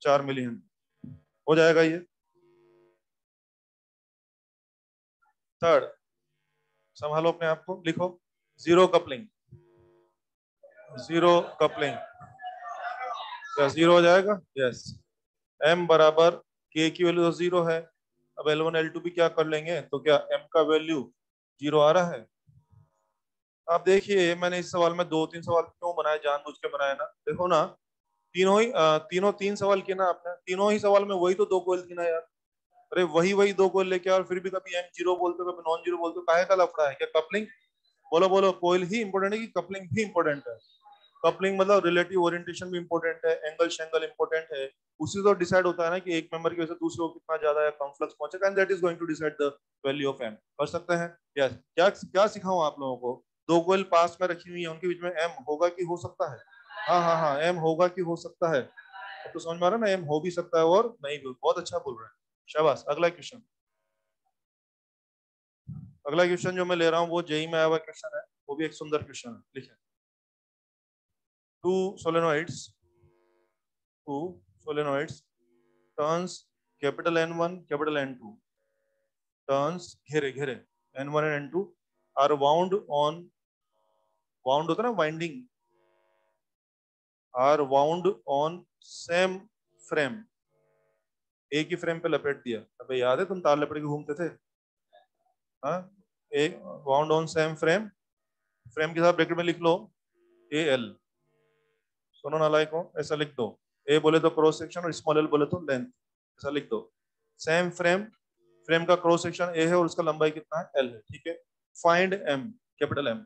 4 मिली हेनरी हो जाएगा ये। थर्ड, संभालो अपने आप को, लिखो जीरो कपलिंग, जीरो कपलिंग, क्या जीरो हो जाएगा, यस। एम बराबर के की वैल्यू तो जीरो है, अब L1 L2 भी क्या कर लेंगे, तो क्या एम का वैल्यू जीरो आ रहा है। आप देखिए, मैंने इस सवाल में 2-3 सवाल क्यों बनाए, जानबूझ के बनाए ना, देखो ना, तीनों 3 सवाल किए ना आपने, तीनों ही सवाल में वही तो 2 कोयल थी ना यार। अरे वही वही 2 कोयल लेके, और फिर भी कभी एम जीरो बोलते हो, कभी नॉन जीरो बोलते हो, काहे का लफड़ा है, क्या कपलिंग, बोलो बोलो, कोयल ही इंपॉर्टेंट है कि कपलिंग भी इंपॉर्टेंट है। कपलिंग मतलब रिलेटिव ओरिएंटेशन भी इंपॉर्टेंट है, एंगल शेंगल इंपॉर्टेंट है, उसी तो डिसाइड होता है ना कि एक मेंबर की वजह से दूसरे को कितना ज्यादा कम फ्लक्स पहुंचेगा, and that is going to decide the value of M. कर सकते हैं, यस। क्या क्या सिखाऊं आप लोगों को, 2 कोयल पास में रखी हुई है, उनके बीच में एम होगा कि हो सकता है, हाँ हाँ हाँ, एम होगा कि हो सकता है, तो समझ में आ रहा है ना, एम हो भी सकता है और नहीं भी, बहुत अच्छा बोल रहे हैं, शाबाश। अगला क्वेश्चन, अगला क्वेश्चन जो मैं ले रहा हूँ वो जेई में आया हुआ क्वेश्चन है, वो भी एक सुंदर क्वेश्चन है, लिखे। Two solenoids, two solenoids turns capital N1 capital N2, turns घेरे घेरे, N1 and N2 are wound on, wound होता है ना winding, are wound on same frame, एक ही फ्रेम पे लपेट दिया। अबे याद है, तुम तार लपेट के घूमते थे, हाँ। एक wound on same frame, frame के साथ ब्रैकेट में लिख लो AL, सुनो नालायकों, ऐसा लिख दो, ए बोले तो क्रॉस सेक्शन और स्मॉल एल बोले तो लेंथ, ऐसा लिख दो। सेम फ्रेम, फ्रेम का क्रॉस सेक्शन ए है और उसका लंबाई कितना है, एल है, ठीक है। Find M, capital M.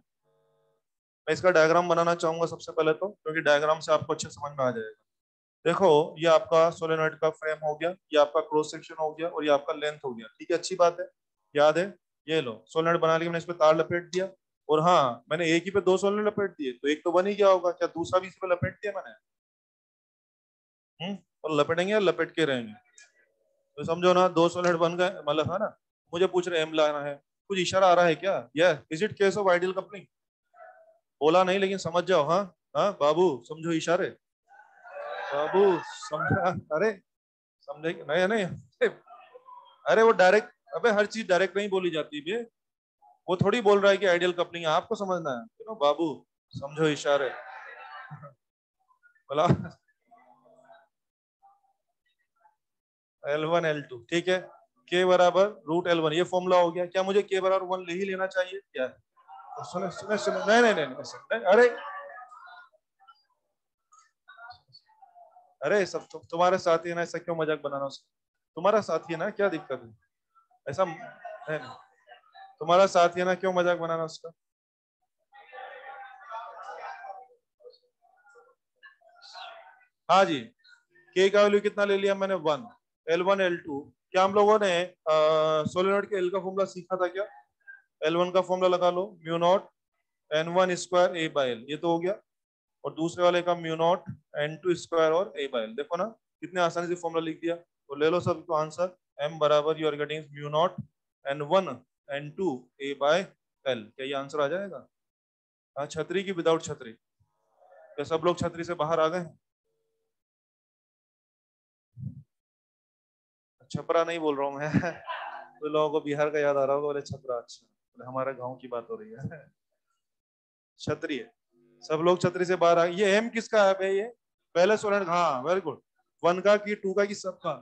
मैं इसका डायग्राम बनाना चाहूंगा सबसे पहले तो, क्योंकि डायग्राम से आपको अच्छे समझ में आ जाएगा। देखो, ये आपका सोलेनॉइड का फ्रेम हो गया, ये आपका क्रॉस सेक्शन हो गया, और ये आपका लेंथ हो गया, ठीक है, अच्छी बात है, याद है। ये लो सोलेनॉइड बना लिया मैंने, इस पे तार लपेट दिया, और हाँ मैंने एक ही पे 2 सोलेनॉइड लपेट दिए, तो एक तो बन ही गया होगा, क्या दूसरा भी इस पे लपेट दिया मैंने, और लपेटेंगे या लपेट के रहेंगे, तो समझो ना 2 सोलेनॉइड बन गए, मतलब है ना। मुझे पूछ रहे एम लाना है, कुछ इशारा आ रहा है क्या, या is it case of ideal coupling, बोला नहीं लेकिन समझ जाओ, हाँ हाँ बाबू, समझो इशारे, बाबू समझा, अरे समझे नहीं नहीं, अरे वो डायरेक्ट, अबे हर चीज डायरेक्ट नहीं बोली जाती है, वो थोड़ी बोल रहा है कि आइडियल कपलिंग है, आपको समझना है, बाबू समझो इशारे, बोला L1 L2, ठीक है, के बराबर रूट L1, ये फॉर्मूला हो गया, क्या मुझे के बराबर 1 ले ही लेना चाहिए क्या, तो सुने सुने सुने, नहीं नहीं नहीं, नहीं, अरे अरे सब तुम्हारे साथी है ना, ऐसा क्यों मजाक बनाना उसका, तुम्हारा साथी है ना, क्या दिक्कत है, ऐसा नहीं, नहीं, तुम्हारा साथी है ना, क्यों मजाक बनाना उसका। हाँ जी, के का वैल्यू कितना ले लिया मैंने, 1, L1 L2, क्या हम लोगों ने सोलेनॉइड के एल का फॉर्मूला सीखा था क्या, L1 का फॉर्मूला लगा लो, mu naught N1 square A by L, ये तो हो गया, और दूसरे वाले का म्यू नॉट N2 स्क्वायर और ए बाई एल, देखो ना कितने आसानी से फॉर्मूला लिख दिया, तो ले लो सबको आंसर, m बराबर you are getting mu naught N1 N2 A by L, क्या ये आंसर आ जाएगा। हाँ, छतरी की विदाउट छतरी, क्या सब लोग छतरी से बाहर आ गए हैं, छपरा नहीं बोल रहा हूँ मैं तो लोगों को बिहार का याद आ रहा होगा, बोले छपरा, अच्छा बोले हमारे गांव की बात हो रही है छतरी है। सब लोग छतरी से बाहर आ, ये एम किसका है भाई? ये पहले सोलन, हाँ वेरी गुड। वन का की, टू का की, सबका।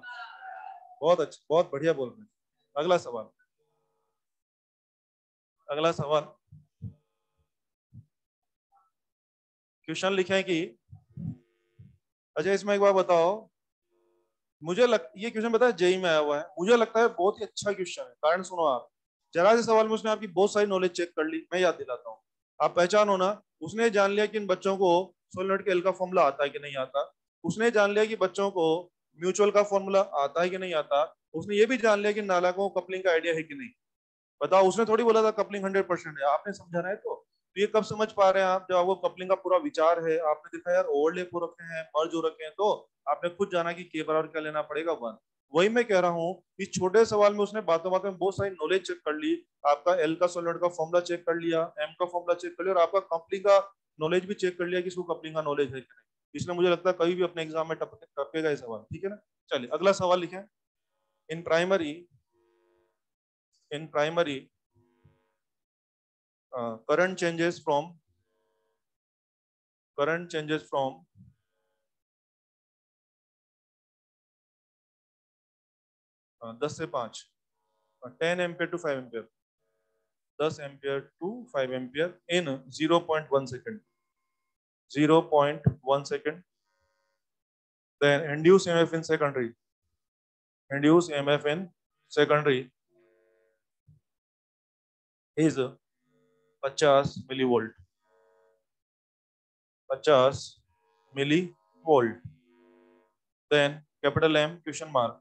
बहुत अच्छा, बहुत बढ़िया बोल रहे हैं। अगला सवाल, अगला सवाल। क्वेश्चन लिखे कि, अच्छा इसमें एक बार बताओ, ये क्वेश्चन पता है जेई में आया हुआ है, मुझे लगता है बहुत ही अच्छा क्वेश्चन है। कारण सुनो आप, जरा से सवाल में उसने आपकी बहुत सारी नॉलेज चेक कर ली। मैं याद दिलाता हूँ, आप पहचानो ना। उसने जान लिया कि इन बच्चों को सोलेनोइड के एल का फॉर्मूला आता है कि नहीं आता। उसने जान लिया कि बच्चों को म्यूचुअल का फॉर्मूला आता है कि नहीं आता। उसने ये भी जान लिया कि नालाकों को कपलिंग का आइडिया है कि नहीं। बताओ, उसने थोड़ी बोला था कपलिंग 100% है, आपने समझाना है। तो ये कब समझ पा रहे हैं आप, जब आपको कपलिंग का पूरा विचार है, आपने देखा यार ओवरलैप हो रखे हैं, मर्ज हो रखे हैं, तो आपने खुद जाना कि के बराबर क्या लेना पड़ेगा, 1। वही मैं कह रहा हूँ, इस छोटे सवाल में उसने बातों बातों में बहुत सारी नॉलेज चेक कर ली। आपका एल का सोलेनोइड का फॉर्मूला चेक कर लिया, एम का फॉर्मूला चेक कर लिया, और आपका कपलिंग का नॉलेज भी चेक कर लिया कि इसको कपलिंग का नॉलेज है कि नहीं। इसलिए मुझे लगता है कभी भी अपने एग्जाम में टपकेगा ये सवाल। ठीक है ना? चलिए अगला सवाल लिखें। In primary, in primary current changes from, current changes from 10 से 5, 10 ampere to 5 ampere, 10 ampere to 5 ampere in 0.1 second, 0.1 second. then induce EMF in secondary, induce EMF in secondary is 50 millivolt, 50 millivolt. then capital M question mark,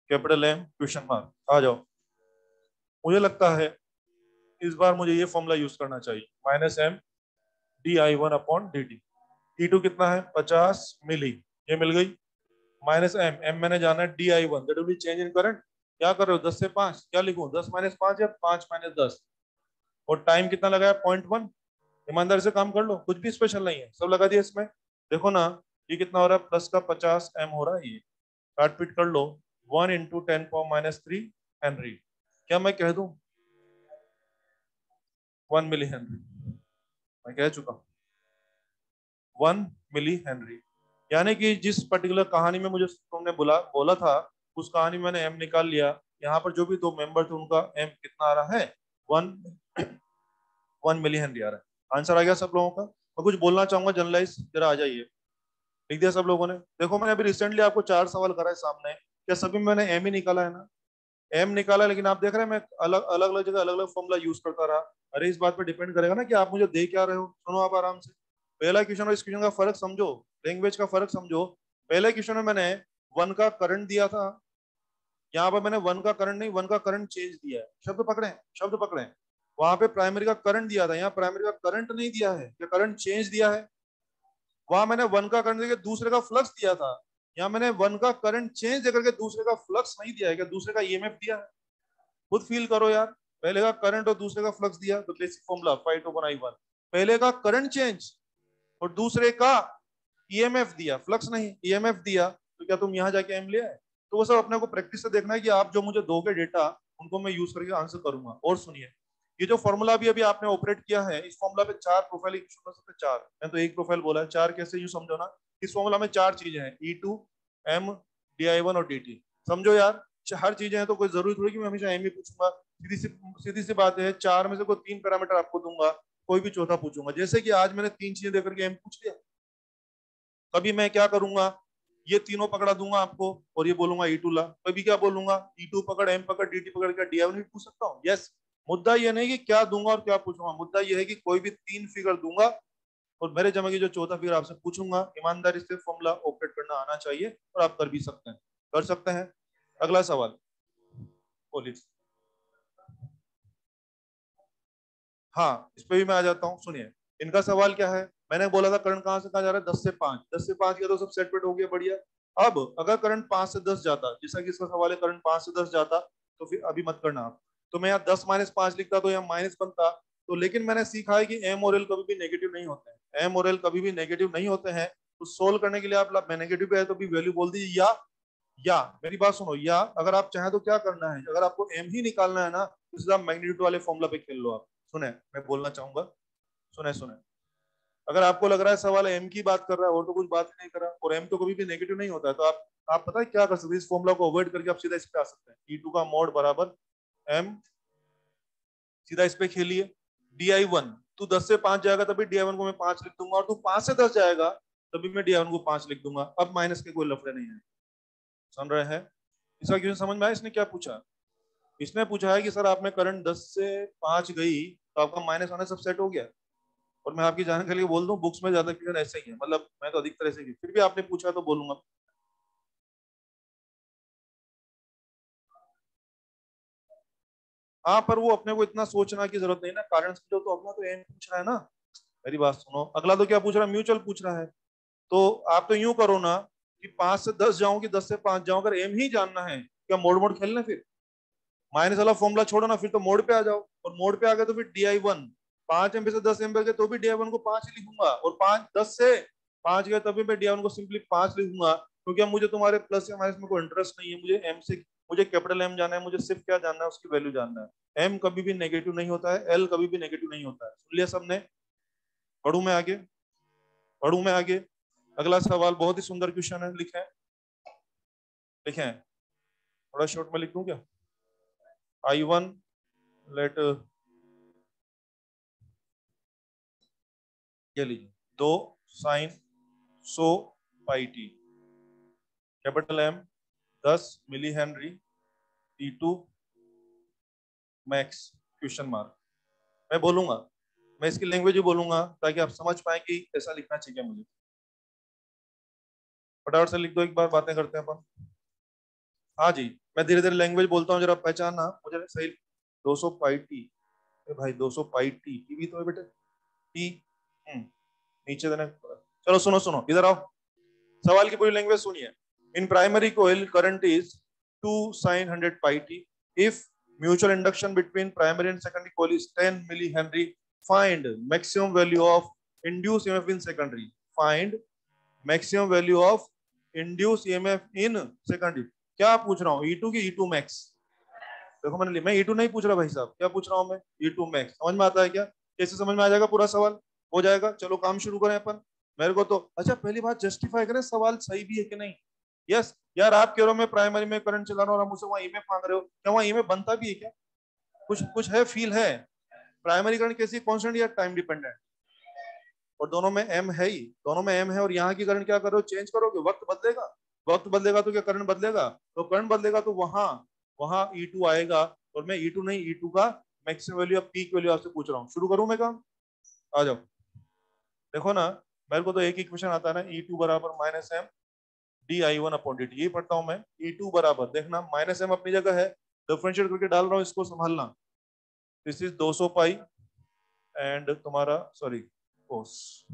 capital M question mark. आ जाओ, मुझे लगता है इस बार मुझे ये formula use करना चाहिए, -m di1/dt। T2 कितना है? 50 मिली, ये मिल गई। -m, m मैंने जाना है di1, that will B change in current. क्या कर रहे हो? 10 से 5, क्या लिखूं? 10-5 या 5-10। और टाइम कितना लगाया? 0.1। ईमानदारी से काम कर लो, कुछ भी स्पेशल नहीं है, सब लगा दिया इसमें। देखो ना, ये कितना हो रहा है? प्लस का 50 m हो रहा है, ये काट पीट कर लो। 1 इंटू 10⁻³ हेनरी। क्या मैं कह दूं 1 मिली हेनरी? मैं कह चुका 1 मिली हेनरी। यानी कि जिस पर्टिकुलर कहानी में मुझे तुमने बोला बोला था, उस कहानी में मैंने एम निकाल लिया। यहाँ पर जो भी दो मेंबर थे उनका एम कितना आ रहा है? 1 मिली हेनरी आ रहा है। आंसर आ गया सब लोगों का। मैं कुछ बोलना चाहूंगा जनरलाइज, जरा आ जाइए। लिख दिया सब लोगों ने? देखो मैंने अभी रिसेंटली आपको 4 सवाल कराए सामने, क्या सभी में मैंने एम ही निकाला है ना? एम निकाला, लेकिन आप देख रहे हैं मैं अलग अलग अलग जगह अलग अलग फॉर्मूला यूज करता रहा। अरे इस बात पर डिपेंड करेगा ना कि आप मुझे दे क्या रहे हो। सुनो आप आराम से, पहला क्वेश्चन और इस क्वेश्चन का फर्क समझो, लैंग्वेज का फर्क समझो। पहले क्वेश्चन में मैंने 1 का करंट दिया था, यहाँ पर मैंने 1 का करंट नहीं, 1 का करंट चेंज दिया है। शब्द पकड़े, शब्द पकड़े। वहां पे प्राइमरी का करंट दिया था, यहाँ प्राइमरी का करंट नहीं दिया है, क्या करंट चेंज दिया है। वहां मैंने 1 का करंट देकर दूसरे का फ्लक्स दिया था, यहाँ मैंने 1 का करंट चेंज देकर के दूसरे का फ्लक्स नहीं दिया है, क्या दूसरे का ईएमएफ दिया है। खुद फील करो यार, पहले का करंट और दूसरे का फ्लक्स दिया तो बेसिक फॉर्मूला φ/I1। पहले का करंट चेंज और दूसरे का ईएमएफ दिया, फ्लक्स नहीं ईएमएफ दिया, तो क्या तुम यहां जाके एम ले आए? तो वो सब अपने को प्रैक्टिस से देखना है कि आप जो मुझे दोगे डेटा, उनको मैं यूज करके आंसर करूंगा। और सुनिए, ये जो फॉर्मूला भी अभी आपने ऑपरेट किया है, इस फॉर्मूला पे 4 प्रोफाइल यूज कर सकते हैं। 4, मैं तो एक प्रोफाइल बोला है, 4 कैसे यूज समझो ना। इस फॉर्मूला में 4 चीजें हैं, E2, M, di1 और dt। समझो यार, हर चीजें हैं तो कोई जरूरी थोड़ी कि मैं हमेशा एम ही पूछूंगा। सीधी सी बात है, 4 में से कोई 3 पैरामीटर आपको दूंगा, कोई भी चौथा पूछूंगा। जैसे कि आज मैंने 3 चीजें देकर के एम पूछ लिया, कभी मैं क्या करूंगा, ये तीनों पकड़ा दूंगा आपको और ये बोलूंगा E2 ला। कभी क्या बोलूंगा, E2 पकड़, M पकड़, DT पकड़, क्या di1 भी पूछ सकता हूँ? यस। मुद्दा ये नहीं कि क्या दूंगा और क्या पूछूंगा, मुद्दा ये है कि कोई भी 3 फिगर दूंगा और मेरे जमा की जो चौथा फिगर आपसे पूछूंगा। ईमानदारी से फॉर्मूला ऑपरेट करना आना चाहिए, और आप कर भी सकते हैं, कर सकते हैं। अगला सवाल बोलिए। हाँ, इस पे भी मैं आ जाता हूँ। सुनिए, इनका सवाल क्या है। मैंने बोला था करंट कहां से कहां जा रहा है? 10 से 5, 10 से 5 किया तो सब सेट वेट हो गया, बढ़िया। अब अगर करंट 5 से 10 जाता, जैसा कि इसका सवाल है, करंट 5 से 10 जाता, तो फिर अभी मत करना आप, तो मैं यहाँ 10-5 लिखता तो यहाँ माइनस बनता। तो लेकिन मैंने सीखा है कि एम और एल कभी भी नेगेटिव नहीं होते हैं, एम और एल कभी भी नेगेटिव नहीं होते हैं। तो सोल्व करने के लिए आप नेगेटिव पे है तो भी वैल्यू बोल दीजिए, या मेरी बात सुनो, या अगर आप चाहें तो क्या करना है, अगर आपको एम ही निकालना है ना, तो सीधा मैग्नीट्यूड वाले फॉर्मूला पे खेल लो आप। सुने, मैं बोलना चाहूंगा, सुने सुने, अगर आपको लग रहा है सवाल एम की बात कर रहा है और तो कुछ बात ही नहीं कर रहा, और एम तो कभी भी नेगेटिव नहीं होता है, तो आप पता है क्या कर सकते हैं, इस फॉर्मूला को अवॉइड करके आप सीधा इस पे आ सकते हैं, ई टू का मॉड बराबर एम, सीधा इस पे खेलिए, डी आई वन, तू 10 से 5 जाएगा तभी डी आई वन को मैं 5 लिख दूंगा, और तू 5 से 10 जाएगा तभी मैं डी आई वन को 5 लिख दूंगा। अब माइनस के कोई लफड़े नहीं है, सुन रहे हैं? इसका क्वेश्चन समझ में आया? इसने क्या पूछा? इसने पूछा है कि सर आप में करंट 10 से 5 गई तो आपका माइनस आना सब सेट हो गया। और मैं आपकी जानकारी के लिए बोल दूं, बुक्स में ज्यादा क्वेश्चन ऐसे ही है, मतलब मैं तो अधिकतर ऐसे ही, फिर भी आपने पूछा तो बोलूंगा। हाँ, पर वो अपने को इतना सोचना की जरूरत नहीं ना, कारण समझो तो अगला तो एम पूछ रहा है ना। मेरी बात सुनो, अगला तो क्या पूछ रहा है, म्यूचुअल पूछ रहा है। तो आप तो यूं करो ना कि 5 से 10 जाऊं कि 10 से 5 जाऊं, अगर एम ही जानना है क्या मोड़ मोड़ खेलना है फिर? माइनस वाला फॉर्मूला छोड़ो ना, फिर तो मोड पे आ जाओ, और मोड पे आ गए तो फिर डी आई वन, 5 एम पे से 10 एम पे गए तो भी डी आई वन को 5 ही लिखूंगा, और 5 10 से 5 गए तभी मैं डी आई वन को सिंपली 5 लिखूंगा, क्योंकि अब मुझे तुम्हारे प्लस या माइनस में कोई इंटरेस्ट नहीं है, मुझे एम से, मुझे कैपिटल एम जानना है, मुझे सिर्फ क्या जानना है, उसकी वैल्यू जानना है। एम कभी भी नेगेटिव नहीं होता है, एल कभी भी नेगेटिव नहीं होता है, सुन लिया सबने? पढ़ू मैं आगे? पढ़ू मैं आगे? अगला सवाल बहुत ही सुंदर क्वेश्चन है, लिखे लिखे, थोड़ा शॉर्ट में लिख दूं क्या? आई वन, लेट, ये लीजिए, 2 sine 100 pi T, capital M 10 millihenry, T two max, question mark. मैं बोलूंगा, मैं इसकी लैंग्वेज ही बोलूंगा ताकि आप समझ पाए कि ऐसा लिखना चाहिए मुझे। फटाफट से लिख दो, एक बार बातें करते हैं अपन। हाँ जी, मैं धीरे धीरे लैंग्वेज बोलता हूँ, जरा पहचानना मुझे सही। 200 पाई टी, भाई 200 पाई टी, टी भी तो है बेटे, टी, नीचे देने, चलो सुनो सुनो इधर आओ, सवाल की पूरी लैंग्वेज सुनिए। In primary coil current is 2 sin 100 pi t, if mutual induction between primary and secondary coil is 10 millihenry, find maximum value of induced emf in secondary, find maximum value of induced emf in secondary। क्या पूछ रहा हूँ, E2 की E2 max? देखो मैंने, मैं E2 नहीं पूछ रहा भाई साहब, क्या पूछ रहा हूँ मैं, E2 max। समझ में आता है क्या? कैसे समझ में आ जाएगा पूरा सवाल? हो जाएगा, चलो काम शुरू करें अपन। मेरे को तो अच्छा पहली बात जस्टिफाई करें सवाल सही भी है कि नहीं। यस यार, आप कह रहे हो मैं प्राइमरी में करंट चला रहा हूँ और आप मुझसे वहां ईएमएफ मांग रहे हो, क्या वहां ईएमएफ बनता भी है क्या? कुछ कुछ है, फील है? प्राइमरी करंट कैसी, कांस्टेंट या टाइम डिपेंडेंट? और दोनों में एम है ही, दोनों में एम है, और यहाँ की करंट क्या कर रहे हो, चेंज करोगे, वक्त बदलेगा, वक्त बदलेगा तो क्या करंट बदलेगा, तो करंट बदलेगा तो वहां वहां E2 आएगा। और मैं E2 नहीं, E2 का मैक्सिमम वैल्यू या पीक वैल्यू आपसे पूछ रहा हूँ, शुरू करूं मैं काम? आ जाओ, देखो ना, मेरे को तो एक ही क्वेश्चन आता है ना, E2 बराबर minus M D I one upon D T, यही पढ़ता हूं मैं। E2 बराबर, देखना माइनस एम अपनी जगह है, डिफरेंशिएट करके डाल रहा हूँ, इसको संभालना। दिस इज 200 पाई एंड तुम्हारा, सॉरी, कोस,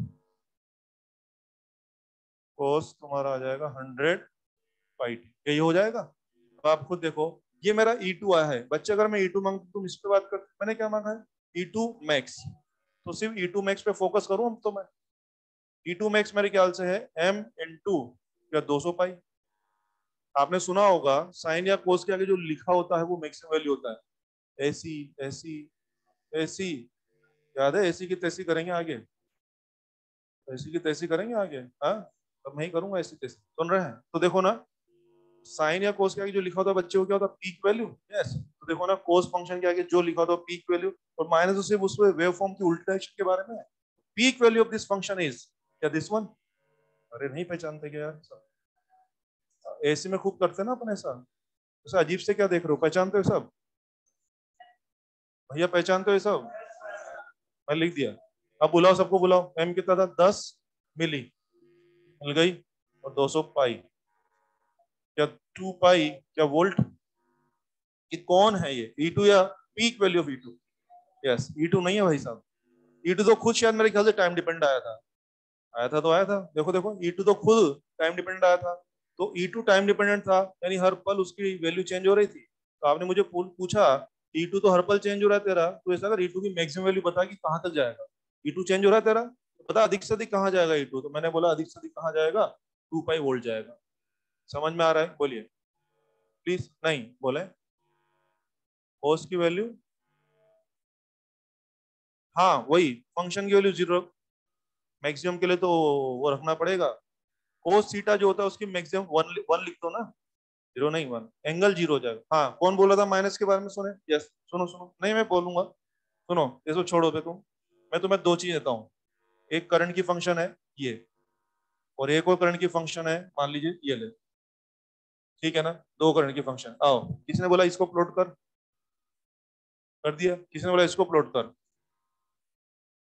कोस तुम्हारा आ जाएगा 100 पाई टी, यही हो जाएगा। अब आप खुद देखो, ये मेरा E2 आया है बच्चे, अगर मैं E2 मांगता तुम इस पे बात करते, मैंने क्या मांगा है, E2 मैक्स, तो सिर्फ E2 मैक्स पे फोकस करूं हम तो मैं। E2 मैक्स मेरे ख्याल से है M इंटू या 200 पाई। आपने सुना होगा साइन या कोस के आगे जो लिखा होता है वो मैक्सिमम वैल्यू होता है, ऐसी ऐसी ऐसी, याद है? ऐसी की तैसी करेंगे आगे, ऐसी की तैसी करेंगे आगे, हाँ, अब मैं ही करूंगा ऐसी तैसी, सुन रहे हैं? तो देखो ना, साइन या कोस के आगे जो लिखा होता है बच्चे को क्या होता है, पीक वैल्यू। यस, तो देखो ना, कोस फंक्शन के आगे जो लिखा होता है पीक वैल्यू, और माइनस तो सिर्फ उसमें वेव फॉर्म की उल्टा डायरेक्शन के बारे में है। Peak value of this function is क्या, दिस वन? अरे नहीं पहचानते क्या यार? ऐसे में खूब करते ना अपन ऐसा, ऐसा अजीब से क्या देख रहे हो, पहचानते हो सब? भैया पहचानते हो ये सब? मैं लिख दिया, अब बुलाओ, सबको बुलाओ। एम कितना था, 10 मिली, मिल गई, और 200 पाई, क्या 2 पाई क्या वोल्ट? ये कौन है ये, E2 या peak value of E2? Yes, E2 नहीं है भाई साहब, E2 तो खुद शायद मेरे ख्याल से टाइम डिपेंड आया था, आया था तो आया था, देखो देखो E2 तो खुद टाइम डिपेंडेंट आया था। तो E2 टाइम डिपेंडेंट था, यानी हर पल उसकी वैल्यू चेंज हो रही थी। तो आपने मुझे पूछा E2 तो हर पल चेंज हो रहा है तेरा, तो ऐसा अगर E2 की मैक्सिमम वैल्यू बता कि कहाँ तक जाएगा, E2 चेंज हो रहा है तेरा, तो बता अधिक से अधिक कहाँ जाएगा E2, तो मैंने बोला अधिक से अधिक कहाँ जाएगा, 2 पाई वोल्ट जाएगा। समझ में आ रहा है? बोलिए प्लीज, नहीं बोले, कोस की वैल्यू हाँ वही फंक्शन की वैल्यू 0, मैक्सिमम के लिए तो वो रखना पड़ेगा। कोस थीटा जो होता है उसकी मैक्सिमम 1 लिख दो ना, 0 नहीं 1, एंगल 0 हो जाएगा। हाँ कौन बोला था माइनस के बारे में, सुने? यस सुनो सुनो, नहीं मैं बोलूंगा, सुनो इसको छोड़ो पे तुम। मैं तुम्हें दो चीज देता हूँ, एक करंट की फंक्शन है ये, और एक और करंट की फंक्शन है, मान लीजिए ये ले, ठीक है ना? दो करंट की फंक्शन, आओ किसने बोला इसको प्लॉट कर दिया, किसने बोला इसको प्लॉट कर,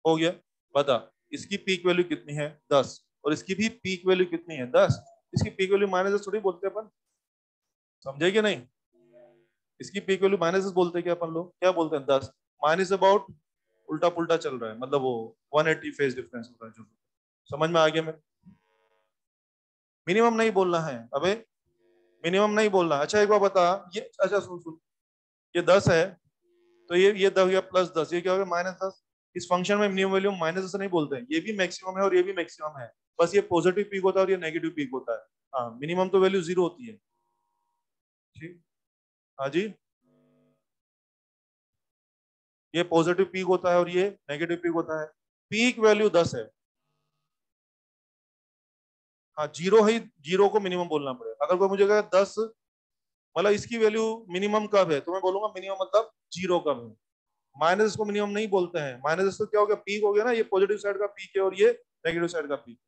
हो गया। बता, इसकी पीक वैल्यू कितनी है 10, और इसकी भी पीक वैल्यू कितनी है 10। इसकी पीक वैल्यू माइनस थोड़ी बोलते हैं अपन, समझे कि नहीं? इसकी पीक वैल्यू माइनस बोलते हैं क्या अपन लोग, क्या बोलते हैं 10, माइनस अबाउट उल्टा पुल्टा चल रहा है, मतलब वो 180 फेज डिफरेंस होता है जो। समझ में आ गया? मैं मिनिमम नहीं बोलना है अबे, मिनिमम नहीं बोलना। अच्छा एक बार बता, ये अच्छा सुन सुन, ये 10 है, तो ये 10 या प्लस 10, ये क्या होगा -10। इस फंक्शन में मिनिमम वैल्यू -10 नहीं बोलते हैं, ये भी मैक्सिमम है और ये भी मैक्सिमम है, बस ये पॉजिटिव पीक होता है और ये नेगेटिव पीक होता है। हाँ मिनिमम तो वैल्यू 0 होती है। ठीक, हाँ जी, ये पॉजिटिव पीक होता है और ये नेगेटिव पीक होता है। पीक वैल्यू 10 है। हाँ जीरो ही, जीरो को मिनिमम बोलना पड़ेगा। अगर कोई मुझे कहे 10, मतलब इसकी वैल्यू मिनिमम कब है, तो मैं बोलूंगा मिनिमम मतलब 0 कब है। माइनस को मिनिमम नहीं बोलते हैं, माइनस तो क्या हो गया, पीक हो गया ना, ये पॉजिटिव साइड का पीक है और ये नेगेटिव साइड का पीक।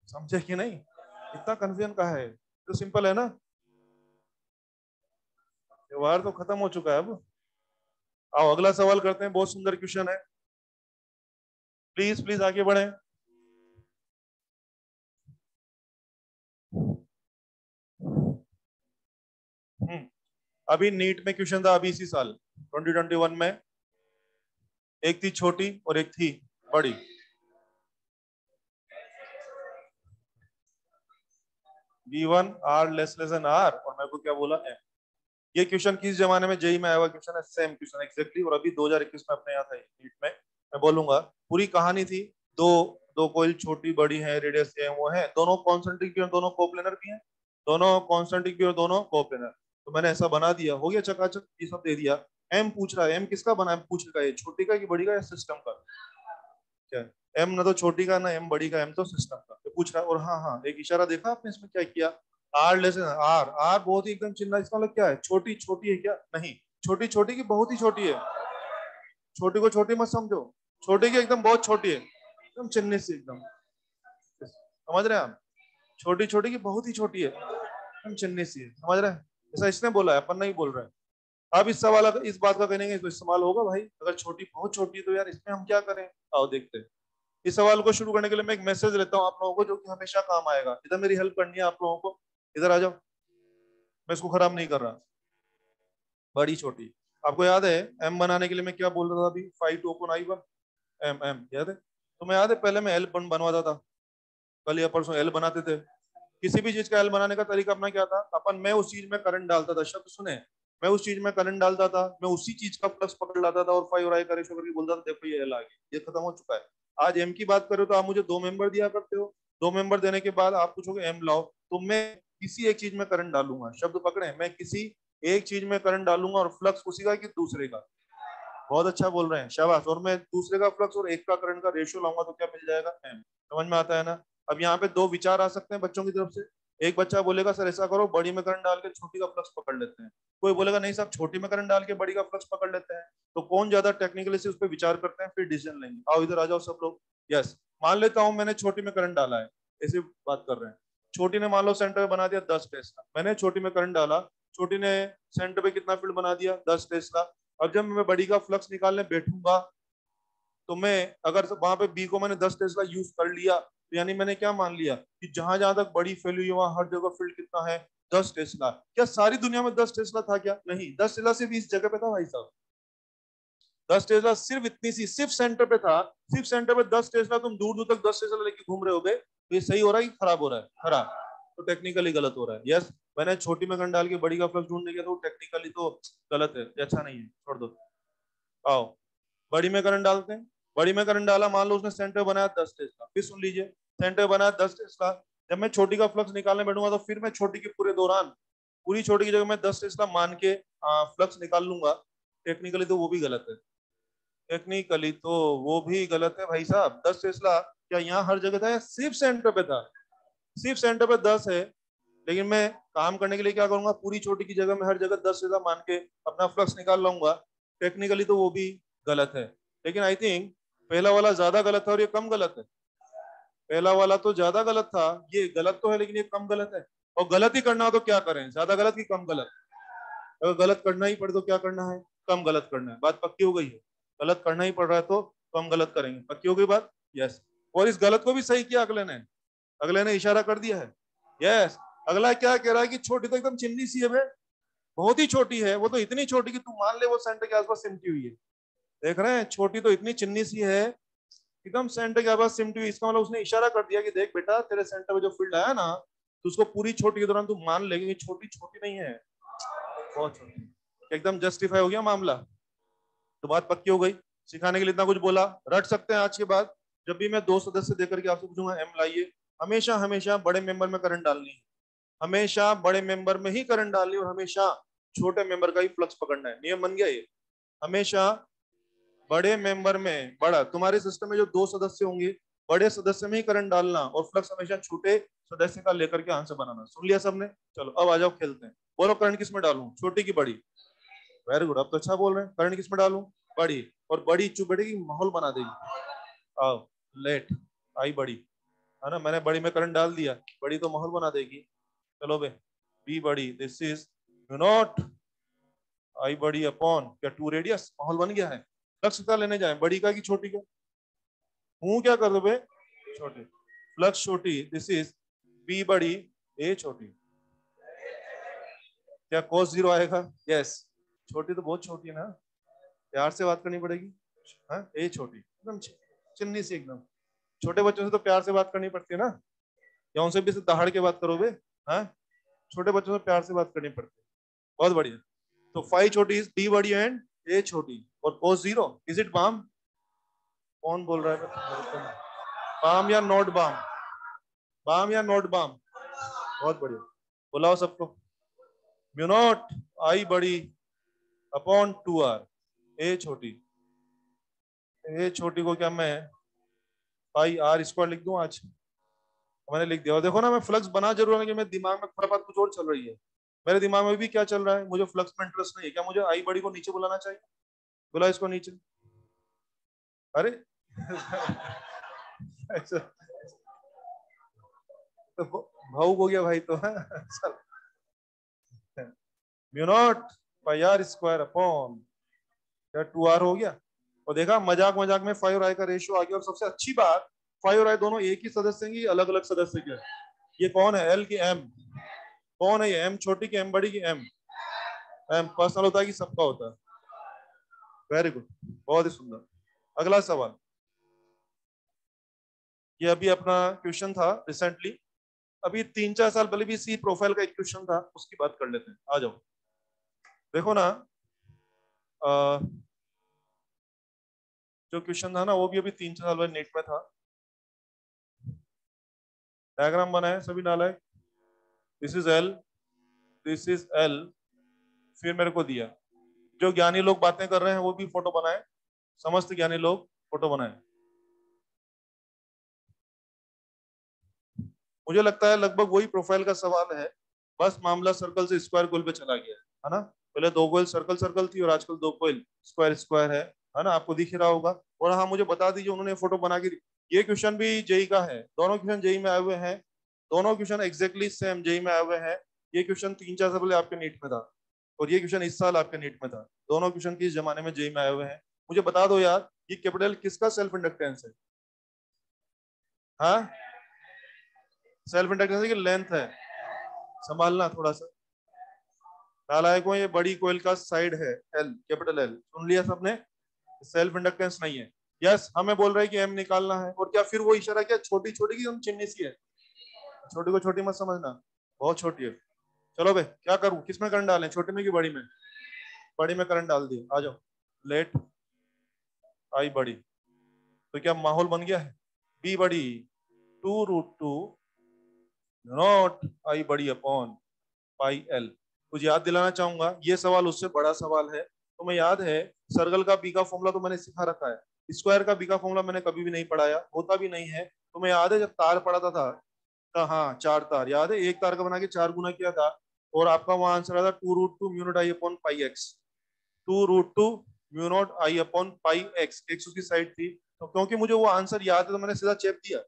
समझे कि नहीं? इतना कंफ्यूजन कहाँ है, तो सिंपल है ना, व्यवहार तो खत्म हो चुका है अब। आओ अगला सवाल करते हैं, बहुत सुंदर क्वेश्चन है, प्लीज प्लीज आगे बढ़े। अभी नीट में क्वेश्चन था, अभी इसी साल 2021 में, एक थी छोटी और एक थी बड़ी। V1 R R, और मेरे को क्या बोला M। ये क्वेश्चन किस जमाने में जेई में आया हुआ क्वेश्चन है, सेम क्वेश्चन एग्जैक्टली, और अभी 2021 में अपने यहाँ था नीट में। मैं बोलूंगा पूरी कहानी थी, दो दो कोयल छोटी बड़ी है, रेडियस सेम वो है, दोनों कॉन्सेंट्रिक भी और दोनों कोप्लेनर भी हैं, दोनों कॉन्सेंट्रिक भी और दोनों कोप्लेनर। तो मैंने ऐसा बना दिया, हो गया चकाचक, ये सब दे दिया। एम पूछ रहा है, एम किसका बना है पूछेगा, ये छोटी का कि बड़ी का या सिस्टम का? क्या, एम ना तो छोटी का ना एम बड़ी का, एम तो सिस्टम का, तो पूछ रहा है। और हाँ हाँ एक इशारा देखा आपने इसमें क्या किया, आर लेसन आर, आर बहुत ही एकदम चिन्ह, इसका मतलब क्या है, छोटी छोटी है क्या? नहीं, छोटी छोटी की बहुत ही छोटी है, छोटी को छोटी मत समझो, छोटी की एकदम बहुत छोटी है, एकदम चिन्ह से एकदम, समझ रहे हैं आप? छोटी छोटी की बहुत ही छोटी है, एकदम चिन्ह सी है, समझ रहे हैं? ऐसा इसने बोला है, अपन नहीं बोल रहे हैं। अब इस सवाल इस बात का कहेंगे तो इस्तेमाल होगा भाई, अगर छोटी बहुत छोटी है तो यार इसमें हम क्या करें। आओ देखते हैं। इस सवाल को शुरू करने के लिए मैं एक मैसेज लेता हूँ आप लोगों को, जो कि हमेशा काम आएगा। इधर मेरी हेल्प करनी है आप लोगों को, इधर आ जाओ, मैं इसको खराब नहीं कर रहा। बड़ी छोटी, आपको याद है एम बनाने के लिए मैं क्या बोल रहा था अभी, 5 2 I 1, एम एम याद है? तो मैं याद है पहले मैं एल बनवाता था, कल या परसों एल बनाते थे। किसी भी चीज का एल बनाने का तरीका अपना क्या था, अपन मैं उस चीज में करंट डालता था, शब्द सुने, मैं उस चीज में करंट डालता था, मैं उसी चीज का फ्लक्स पकड़ लाता था और 5 और I का रेशो करके बोलता था देखो ये एल आ गया, ये खत्म हो चुका है। आज एम की बात करो तो आप मुझे दो मेंबर दिया करते हो, दो मेंबर देने के बाद आप पूछोगे एम लाओ, तो मैं किसी एक चीज में करंट डालूंगा, शब्द पकड़े, मैं किसी एक चीज में करंट डालूंगा और फ्लक्स उसी का कि दूसरे का। बहुत अच्छा बोल रहे हैं, शाबाश। और मैं दूसरे का फ्लक्स और एक का करंट का रेशियो लाऊंगा तो क्या मिल जाएगा, एम। समझ में आता है ना? अब यहाँ पे दो विचार आ सकते हैं बच्चों की तरफ से। एक बच्चा बोलेगा सर ऐसा करो, बड़ी में करंट डाल के छोटी का फ्लक्स पकड़ लेते हैं। कोई बोलेगा नहीं साहब, छोटी में करंट डाल के बड़ी का फ्लक्स पकड़ लेते हैं। तो कौन ज्यादा टेक्निकली से उस पर विचार करते हैं, फिर डिसीजन लेंगे। आओ इधर आ जाओ सब लोग। यस, मान लेता हूं मैंने छोटी में करंट डाला है, ऐसी बात कर रहे हैं। छोटी ने मान लो सेंटर में बना दिया 10 टेस्ला, मैंने छोटी में करंट डाला, छोटी ने सेंटर पे कितना फील्ड बना दिया 10 टेस्ला। अब जब मैं बड़ी का फ्लक्स निकालने बैठूंगा, तो मैं अगर वहां पे बी को मैंने 10 टेस्ला यूज कर लिया, तो यानी मैंने क्या मान लिया कि जहां जहां तक बड़ी फैली हुई है वहां हर जगह फील्ड कितना है, 10 टेस्ला। क्या सारी दुनिया में 10 टेस्ला था क्या? नहीं, 10 टेस्ला सिर्फ इस जगह पे था भाई साहब, 10 टेस्ला सिर्फ इतनी सी, सिर्फ सेंटर पे था, सिर्फ सेंटर पे 10 टेस्ला। तुम दूर दूर तक 10 टेस्ला लेके घूम रहे होगे, तो ये सही हो रहा है कि खराब हो रहा है? खराब, तो टेक्निकली गलत हो रहा है। यस, मैंने छोटी में गन डाल के बड़ी का फ्लक्स ढूंढने गया तो टेक्निकली तो गलत है, ये अच्छा नहीं है, छोड़ दो। आओ बड़ी में करंट डालते हैं। बड़ी में करंट डाला, मान लो उसने सेंटर बनाया 10 टेस्ला, फिर सुन लीजिए, सेंटर बनाया 10 टेस्ला। जब मैं छोटी का फ्लक्स निकालने बैठूंगा तो फिर मैं छोटी के पूरे दौरान, पूरी छोटी की जगह मैं 10 टेस्ला मान के फ्लक्स निकाल लूंगा। टेक्निकली तो वो भी गलत है, टेक्निकली तो वो भी गलत है भाई साहब। 10 टेस्ला क्या यहाँ हर जगह था या सिर्फ सेंटर पे था? सिर्फ सेंटर पे 10 है, लेकिन मैं काम करने के लिए क्या करूंगा, पूरी छोटी की जगह में हर जगह 10 टेस्ला मान के अपना फ्लक्स निकाल लाऊंगा। टेक्निकली तो वो भी गलत है, लेकिन आई थिंक पहला वाला ज्यादा गलत है और ये कम गलत है। पहला वाला तो ज्यादा गलत था, ये गलत तो है लेकिन ये कम गलत है। और गलत ही करना हो तो क्या करें, ज्यादा गलत की कम गलत? अगर गलत करना ही पड़े तो क्या करना है, कम गलत करना है। बात पक्की हो गई है, गलत करना ही पड़ रहा है तो कम गलत करेंगे। पक्की हो गई बात? यस। और इस गलत को भी सही किया अगले ने, अगले ने इशारा कर दिया है। यस। अगला क्या कह रहा है कि छोटी तो एकदम चिन्नी सी है बे, बहुत ही छोटी है, वो तो इतनी छोटी कि तू मान ले वो सेंटर के आसपास सिमटी हुई है। देख रहे हैं, छोटी तो इतनी चिन्नी सी है, एकदम सेंटर के आसपास सिमटी हुई। इसका मतलब उसने इशारा कर दिया कि देख बेटा, तेरे सेंटर में जो फील्ड आया ना, तो उसको पूरी छोटी के दौरान तू मान लेगी कि छोटी छोटी नहीं है, बहुत छोटी। एकदम जस्टिफाई हो गया मामला, तो बात पक्की हो गई। सिखाने के लिए इतना कुछ बोला, रट सकते हैं आज के बाद। जब भी मैं 2 सदस्य देकर के आपसे पूछूंगा एम लाइए, हमेशा हमेशा बड़े मेंबर में करंट डालनी है, हमेशा बड़े मेंबर में ही करंट डालनी है, और हमेशा छोटे मेंबर का ही फ्लक्स पकड़ना है। नियम बन गया ये, हमेशा बड़े मेंबर में, बड़ा तुम्हारे सिस्टम में जो 2 सदस्य होंगे, बड़े सदस्य में ही करंट डालना, और फ्लक्स हमेशा छोटे सदस्य का लेकर के आंसर बनाना। सुन लिया सबने? चलो अब आ जाओ, खेलते हैं। बोलो करंट किस में डालूं, छोटी की बड़ी? वेरी गुड, अब तो अच्छा बोल रहे हैं। करंट किस में डालूं? बड़ी। और बड़ी चुप बैठेगी, माहौल बना देगी। आओ, लेट आई बड़ी, है ना, मैंने बड़ी में करंट डाल दिया, बड़ी तो माहौल बना देगी। चलो बे, बी बड़ी, this is you not I बड़ी अपॉन क्या 2 रेडियस, माहौल बन गया है। फ्लक्स का लेने जाए, बड़ी का कि छोटी का? हूं क्या कर दो बे, छोटी। फ्लक्स छोटी, दिस इज बी बड़ी ए छोटी। क्या cos 0 आएगा? यस। छोटी तो बहुत छोटी है ना, प्यार से बात करनी पड़ेगी। हाँ, ए छोटी एकदम चिन्नी सी एकदम। छोटे बच्चों से तो प्यार से बात करनी पड़ती है ना, या उनसे भी दहाड़ के बात करोगे? हाँ, छोटे बच्चों से प्यार से बात करनी पड़ती है। बहुत बढ़िया। तो फाइव छोटी इज बी बड़ी एंड ए छोटी, और cos 0 इज इट बाम? कौन बोल रहा है? बाम या नॉट बाम? बाम या नॉट बाम? बहुत बढ़िया, बुलाओ सबको। म्यू नॉट आई बड़ी अपॉन 2r ए छोटी। ए छोटी को क्या मैं पाई आर स्क्वायर लिख दूं आज? मैंने लिख दिया। और देखो ना, मैं फ्लक्स बना जरूर है कि मेरे दिमाग में थोड़ा बात कुछ और चल रही है। मेरे दिमाग में भी क्या चल रहा है, मुझे फ्लक्स में इंटरेस्ट नहीं है। क्या मुझे आई बड़ी को नीचे बुलाना चाहिए? बुला इसको नीचे। अरे ऐसा तो भावुक हो गया भाई तो। Mu naught pi R square upon क्या 2r हो गया। और देखा, मजाक मजाक में 5 और i का रेशियो आ गया। और सबसे अच्छी बात, 5 और i दोनों एक ही सदस्य हैं, अलग अलग सदस्य के? ये कौन है, एल की एम? कौन है ये, एम छोटी की एम बड़ी की? एम। एम पर्सनल होता है कि सबका होता है? वेरी गुड, बहुत ही सुंदर। अगला सवाल, ये अभी अपना क्वेश्चन था रिसेंटली, अभी 3-4 साल पहले भी इसी प्रोफाइल का एक क्वेश्चन था, उसकी बात कर लेते हैं। आ जाओ, देखो ना, जो क्वेश्चन था ना, वो भी अभी 3-4 साल पहले नेट में था। डायग्राम बनाए सभी नालायक। This is L, this is L, फिर मेरे को दिया। जो ज्ञानी लोग बातें कर रहे हैं वो भी फोटो बनाए, समस्त ज्ञानी लोग फोटो बनाए। मुझे लगता है लगभग वही प्रोफाइल का सवाल है, बस मामला सर्कल से स्क्वायर गोल पे चला गया है ना? पहले 2 गोल सर्कल सर्कल थी, और आजकल 2 गोल स्क्वायर स्क्वायर है ना? आपको दिख रहा होगा। और हाँ, मुझे बता दीजिए, उन्होंने फोटो बना के दी। ये क्वेश्चन भी जेई का है, दोनों क्वेश्चन जेई में आए हुए हैं, दोनों क्वेश्चन एग्जैक्टली सेम जेई में आए हुए हैं। ये क्वेश्चन 3-4 साल पहले आपके नीट में था, और ये क्वेश्चन इस साल आपके नीट में था। दोनों क्वेश्चन किस जमाने में जेई में आए हुए हैं? मुझे बता दो यार, ये कैपिटल किसका सेल्फ इंडक्टेंस है? हाँ, सेल्फ इंडक्टेंस की लेंथ है, संभालना थोड़ा सा। नालायकों, ये बड़ी कोयल का साइड है, एल, कैपिटल एल। सुन लिया सबने? सेल्फ इंडक्टेंस नहीं है। यस, हमें बोल रहे हैं कि एम निकालना है, और क्या फिर वो इशारा किया छोटी छोटी की, हम चिन्नी सी है। छोटी को छोटी मत समझना, बहुत छोटी है। चलो भाई, क्या करूं, किसमें करंट डालें, छोटी में कि बड़ी में? बड़ी में करंट डाल दिए, आ जाओ। लेट आई बड़ी, तो क्या माहौल बन गया है? बी बड़ी 2√2 नॉट आई बड़ी अपॉन पाई एल। कुछ याद दिलाना चाहूंगा, ये सवाल उससे बड़ा सवाल है, तो मैं याद है सर्कल का बी का फॉर्मूला तो मैंने सिखा रखा है, स्क्वायर का बी का फॉर्मूला मैंने कभी भी नहीं पढ़ाया, होता भी नहीं है। तो मैं याद है जब तार पढ़ाता था तो हाँ 4 तार याद है, एक तार का बना के 4 गुना किया था, और आपका वहां आंसर आया था 2√2 mu naught I upon pi x. 2√2 mu naught I upon pi x, x उसकी साइड थी। तो क्योंकि मुझे वो आंसर याद है तो मैंने सीधा चेप दिया।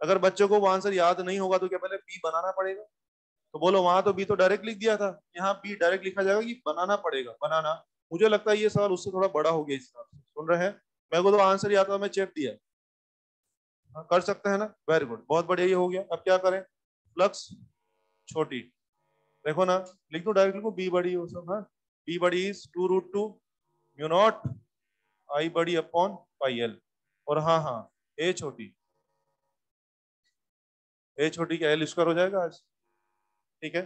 अगर बच्चे को वो आंसर याद नहीं होगा तो क्या पहले बी बनाना पड़ेगा? तो बोलो वहां तो बी तो डायरेक्ट लिख दिया था, यहाँ बी डायरेक्ट लिखा जाएगा कि बनाना पड़ेगा, बनाना। मुझे लगता है ये सवाल उससे थोड़ा बड़ा हो गया इस हिसाब से, सुन रहे हैं? मेरे को तो आंसर याद था, मैं चेप दिया। हाँ, कर सकते हैं ना, वेरी गुड, बहुत बढ़िया, ये हो गया। अब क्या करें? फ्लक्स छोटी, देखो ना, लिख दो डायरेक्ट, लिखो बी बड़ी, वो सब, हाँ। बी बड़ी इज 2√2 म्यू नॉट आई बड़ी अपॉन पाई एल, और हाँ हाँ ए छोटी, ए छोटी का एल स्क्वायर हो जाएगा आज। ठीक है,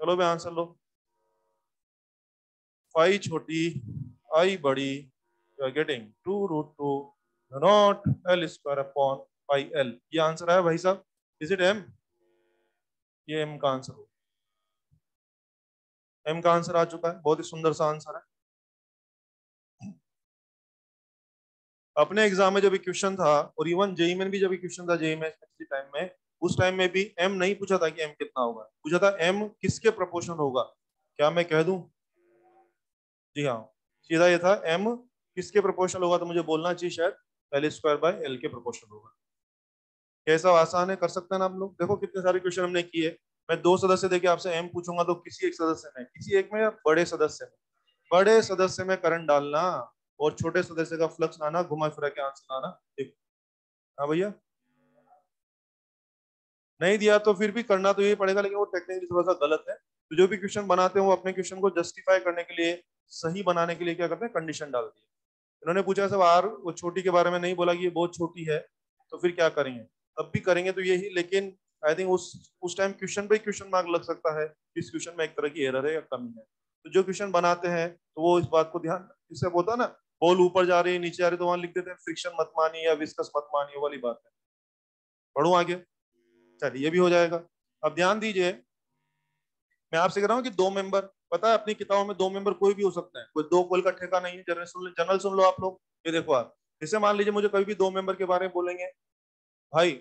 चलो मैं आंसर लो। फाई छोटी आई बड़ी, you are getting 2√2 mu naught L square upon pi L, ये आंसर आया भाई साहब। Is it M? ये एम का आंसर हो, एम का आंसर आ चुका है, बहुत ही सुंदर सा आंसर है। अपने एग्जाम में जब क्वेश्चन था, और इवन जेई में भी जब क्वेश्चन था, जेई में टाइम में, उस टाइम में भी एम नहीं पूछा था कि एम कितना होगा, पूछा था एम किसके प्रोपोर्शनल होगा। क्या मैं कह दूं? जी हाँ, सीधा ये था, एम किसके प्रोपोर्शनल होगा, तो मुझे बोलना चाहिए शायद एल स्क्वायर बाय एल के प्रोपोर्शनल होगा। कैसा आसान है, कर सकते हैं ना आप लोग? देखो कितने सारे क्वेश्चन हमने किए। मैं 2 सदस्य देके आपसे एम पूछूंगा तो किसी एक सदस्य में, किसी एक में, या बड़े सदस्य में, बड़े सदस्य में करंट डालना, और छोटे सदस्य का फ्लक्स लाना, घुमा फिरा के आंसर लाना। देखो, हाँ भैया, नहीं दिया तो फिर भी करना तो यही पड़ेगा, लेकिन वो टेक्निकली थोड़ा सा गलत है। तो जो भी क्वेश्चन बनाते हैं वो अपने क्वेश्चन को जस्टिफाई करने के लिए, सही बनाने के लिए क्या करते हैं, कंडीशन डालती है। इन्होंने पूछा सब आर, वो छोटी के बारे में नहीं बोला कि ये बहुत छोटी है, तो फिर क्या करेंगे? अब भी करेंगे तो यही, लेकिन आई थिंक उस टाइम क्वेश्चन पे क्वेश्चन मार्क लग सकता है, इस क्वेश्चन में एक तरह की एरर है या कमी है। तो जो क्वेश्चन बनाते हैं तो वो इस बात को ध्यान, इससे होता है ना, बॉल ऊपर जा रही है नीचे आ रही है, तो वहां लिख देते हैं फ्रिक्शन मत मानिए या विस्कस मत मानिए, वाली बात है। पढ़ू आगे, चलिए ये भी हो जाएगा। अब ध्यान दीजिए, मैं आपसे कह रहा हूँ कि 2 मेंबर, पता है अपनी किताबों में 2 मेंबर कोई भी हो सकता है, कोई 2 कोल का ठेका नहीं है। जनरल सुन लो आप लोग, ये देखो आप, जैसे मान लीजिए मुझे कभी भी 2 मेंबर के बारे में बोलेंगे, भाई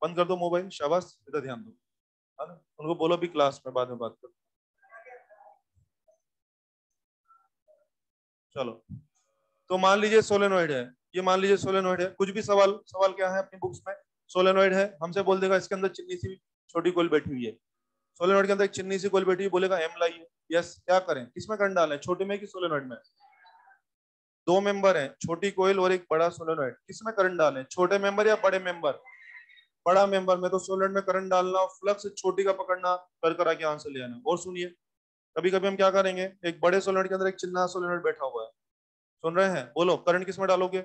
बंद कर दो मोबाइल, शाबाश, इधर ध्यान दो, है ना? उनको बोलो भी क्लास में बाद में बात करो। चलो, तो मान लीजिए सोलेनोइड है, ये मान लीजिए सोलेनोइड है, कुछ भी सवाल, सवाल क्या है अपनी बुक्स में, सोलेनोइड है, हमसे बोल देगा इसके अंदर चिन्नी सी छोटी कोल बैठी हुई है, सोलेनोइड के अंदर एक चिन्नी सी कोल बैठी हुई, बोलेगा एम लाइए। यस, क्या करें, किसमें करंट डालें, छोटे में कि सोलेनोइड में? 2 मेंबर हैं, छोटी कोयल और एक बड़ा सोलेनोइड, किसमें करंट डालें, छोटे मेंबर या बड़े मेंबर? बड़ा मेंबर में, तो सोलेनोइड में करंट डालना, फ्लक्स छोटी का पकड़ना, कर करा के आंसर ले आना। और सुनिए, कभी कभी हम क्या करेंगे, एक बड़े सोलेनोइड के अंदर एक चिन्ना सोलेनोइड बैठा हुआ है, सुन रहे हैं? बोलो करंट किसमें डालोगे?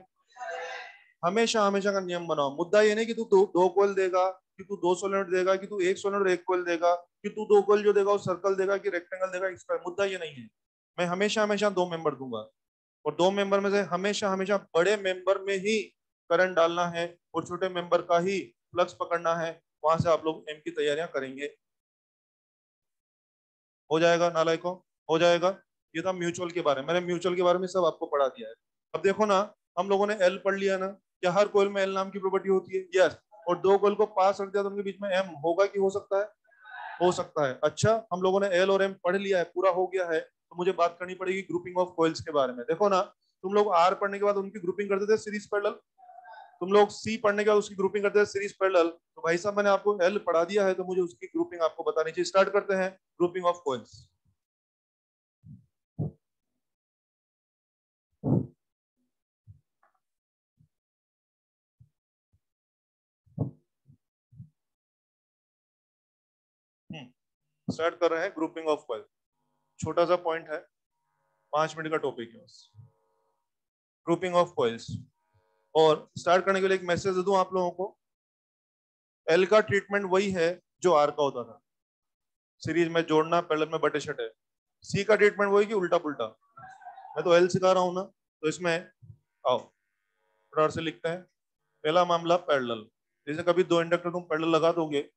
हमेशा हमेशा का नियम बनाओ, मुद्दा ये नहीं कि तू दो कोयल देगा, कि तू 2 सोलेनोइड देगा, कि तू एक सोलेनोइड एक कोयल देगा, कि तू 2 कोयल जो देगा वो सर्कल देगा कि रेक्टेंगल देगा, इसका मुद्दा ये नहीं है। मैं हमेशा हमेशा 2 मेंबर दूंगा, और 2 मेंबर में से हमेशा हमेशा बड़े मेंबर में ही करंट डालना है, और छोटे मेंबर का ही फ्लक्स पकड़ना है। वहां से आप लोग एम की तैयारियां करेंगे, हो जाएगा नालायकों, हो जाएगा। ये था म्यूचुअल के बारे में, मैंने म्यूचुअल के बारे में सब आपको पढ़ा दिया है। अब देखो ना, हम लोगों ने एल पढ़ लिया ना, क्या हर कोयल में एल नाम की प्रॉपर्टी होती है? यस। और 2 कोयल को पास रख दिया तो उनके बीच में एम होगा कि हो सकता है? हो सकता है। अच्छा, हम लोगों ने एल और एम पढ़ लिया है, पूरा हो गया है, तो मुझे बात करनी पड़ेगी ग्रुपिंग ऑफ कॉइल्स के बारे में। देखो ना, तुम लोग आर पढ़ने के बाद उनकी ग्रुपिंग करते थे सीरीज पैरेलल, तुम लोग सी पढ़ने के बाद उसकी ग्रुपिंग करते थे सीरीज पैरेलल, तो भाई साहब मैंने आपको एल पढ़ा दिया है तो मुझे उसकी ग्रुपिंग आपको बतानी चाहिए। स्टार्ट करते हैं ग्रुपिंग ऑफ कॉइल्स। स्टार्ट कर रहे हैं ग्रुपिंग ऑफ कॉइल, छोटा सा पॉइंट है, 5 मिनट का टॉपिक है बस, ग्रुपिंग ऑफ कॉइल्स। और स्टार्ट करने के लिए एक मैसेज दे दूं आप लोगों को, एल का ट्रीटमेंट वही है जो आर का होता था, सीरीज में जोड़ना, पैरेलल में बटे छठे। सी का ट्रीटमेंट वही कि उल्टा पुल्टा। मैं तो एल सिखा रहा हूं ना, तो इसमें आओ फटाफट से लिखते हैं। पहला मामला पैरेलल, जैसे कभी 2 इंडक्टर तुम पैरेलल लगा दोगे,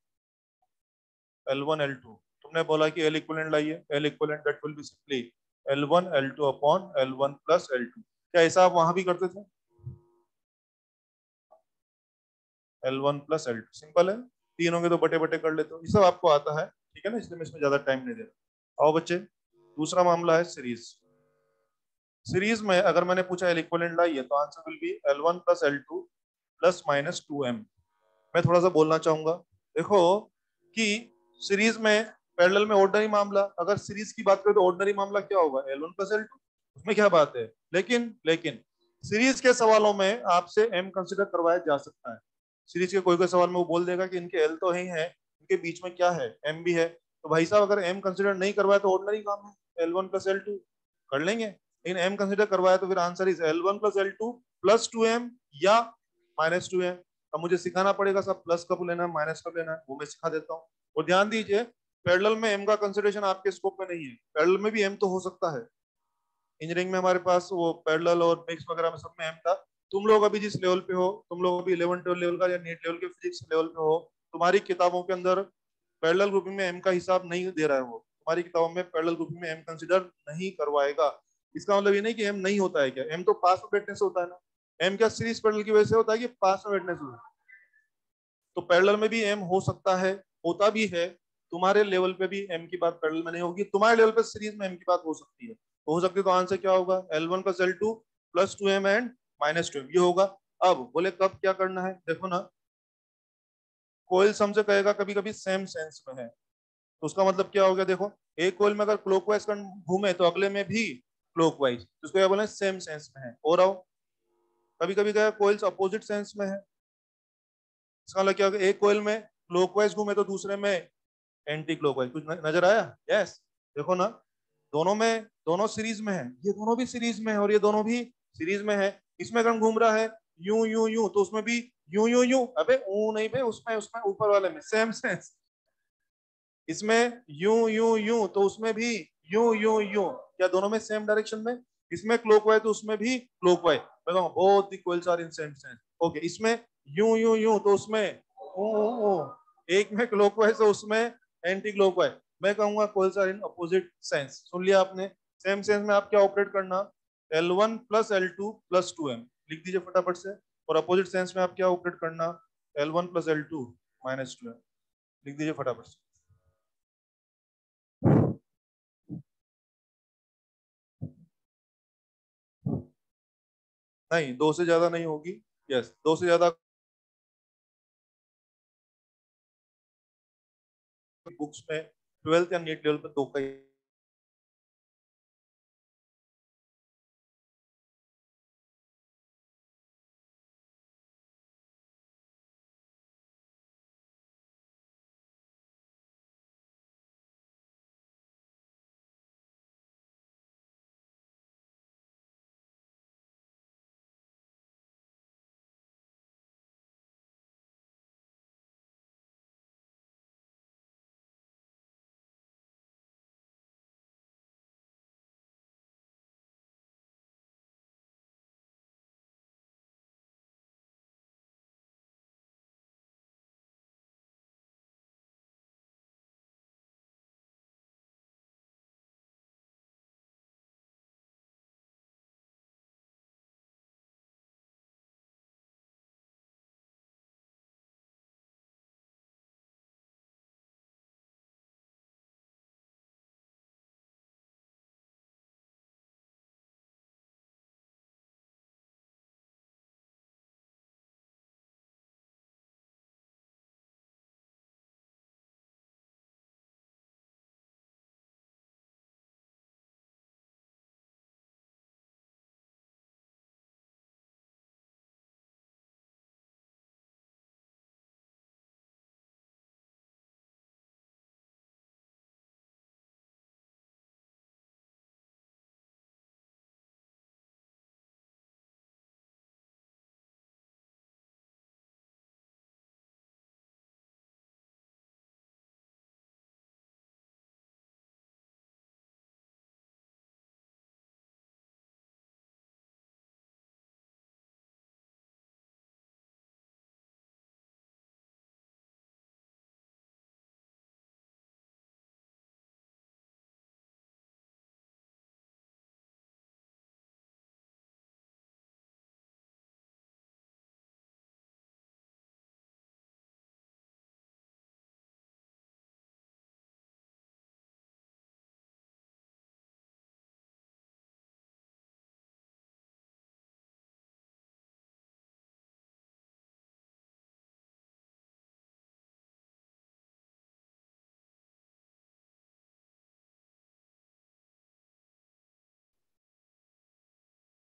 L1 L2, तुमने बोला कि L इक्विवेलेंट लाइए, L equivalent that will be simply L1 L2 upon L1 plus L2। क्या ऐसा आप वहां भी करते थे? L1 प्लस L2 सिंपल है, तीनों के तो बटे बटे कर लेते हो, ये सब आपको आता है, ठीक है ना, इसलिए मैं इसमें ज्यादा टाइम नहीं दे रहा। आओ बच्चे, दूसरा मामला है सीरीज। सीरीज में अगर मैंने पूछा एल इक्विवेलेंट लाइए तो answer will be L1 plus L2 plus minus 2m। मैं थोड़ा सा बोलना चाहूंगा, देखो कि सीरीज में पैरेलल में ऑर्डिनरी मामला, अगर सीरीज की बात करें तो ऑर्डिनरी मामला क्या होगा, L1 प्लस L2, उसमें क्या बात है। लेकिन लेकिन सीरीज के सवालों में आपसे m कंसिडर करवाया जा सकता है। सीरीज के कोई कोई सवाल में वो बोल देगा कि इनके L तो ही है, इनके बीच में क्या है, m भी है, तो भाई साहब अगर m कंसिडर नहीं करवाया तो ऑर्डिनरी काम है L1 प्लस L2 कर लेंगे, लेकिन m कंसिडर करवाया तो फिर answer is L1 plus L2 plus 2m या माइनस 2m। अब मुझे सिखाना पड़ेगा सब प्लस कब लेना है माइनस कब लेना है, वो मैं सिखा देता हूँ। और ध्यान दीजिए, पैरेलल में एम का कंसिडरेशन आपके स्कोप में नहीं है, पैरेलल में भी एम तो हो सकता है। इंजीनियरिंग में हमारे पास वो पैरेलल और मिक्स वगैरह में सब में एम था। तुम लोग अभी जिस लेवल पे हो, तुम लोग अभी 11-12 लेवल का या नीट लेवल के फिजिक्स लेवल पे हो, तुम्हारी किताबों के अंदर पैरेलल ग्रुपिंग में एम का हिसाब नहीं दे रहा है, वो तुम्हारी किताबों में पैरेलल ग्रुपिंग में एम कंसिडर नहीं करवाएगा। इसका मतलब ये नहीं कि एम नहीं होता है, क्या एम तो पास में बैठने से होता है ना, एम क्या सीरीज पैरेलल की वजह से होता है कि पास में बैठने से होता है। तो पैरेलल में भी एम हो सकता है, होता भी है। तुम्हारे लेवल पे भी एम की बात पैरेलल में नहीं होगी, तुम्हारे लेवल पे सीरीज में एम की बात हो सकती है, तो हो सकती है, तो आंसर क्या होगा L1 plus L2 plus 2m and minus 2m, ये होगा। अब बोले कब क्या करना है, देखो ना, कोइल्स हमसे कहेगा कभी कभी सेम सेंस में है, तो उसका मतलब क्या हो गया, देखो एक कोइल में अगर क्लॉकवाइज घूमे तो अगले में भी क्लॉकवाइज, तो उसको क्या बोले सेम सेंस में है। और आओ, कभी कभी क्या कोइल्स अपोजिट सेंस में है, इसका मतलब क्या होगा, एक कोइल में क्लॉकवाइज घूमे तो दूसरे में एंटी क्लॉकवाइज, कुछ नजर आया? यस, देखो ना, दोनों में, दोनों सीरीज में है, ये दोनों भी सीरीज में है और ये दोनों भी सीरीज में है। इसमें अगर घूम रहा है यूं यूं यूं तो उसमें भी यूं यूं यूं, अबे ऊ नहीं बे, उसमें उसमें ऊपर वाले में सेम सेंस। इसमें यूं यूं यूं तो उसमें भी यूं यूं यूं, क्या दोनों में सेम डायरेक्शन में, इसमें क्लॉकवाइज तो उसमें भी क्लॉकवाइज, मैं कहूंगा both the coils are in same sense. Okay, इसमें यूं यूं यूं तो उसमें ओ ओ ओ, एक में क्लॉकवाइज तो उसमें एंटी क्लॉकवाइज, मैं कहूंगा coils are in opposite sense. सुन लिया आपने, सेम सेंस में आप क्या ऑपरेट करना, L1 plus L2 plus 2m लिख दीजिए फटाफट से, और अपोजिट सेंस में आप क्या ऑपरेट करना, L1 plus L2 minus 2m लिख दीजिए फटाफट से। नहीं, दो से ज्यादा नहीं होगी, यस, दो से ज्यादा बुक्स में 12th या नीट लेवल पे दो का ही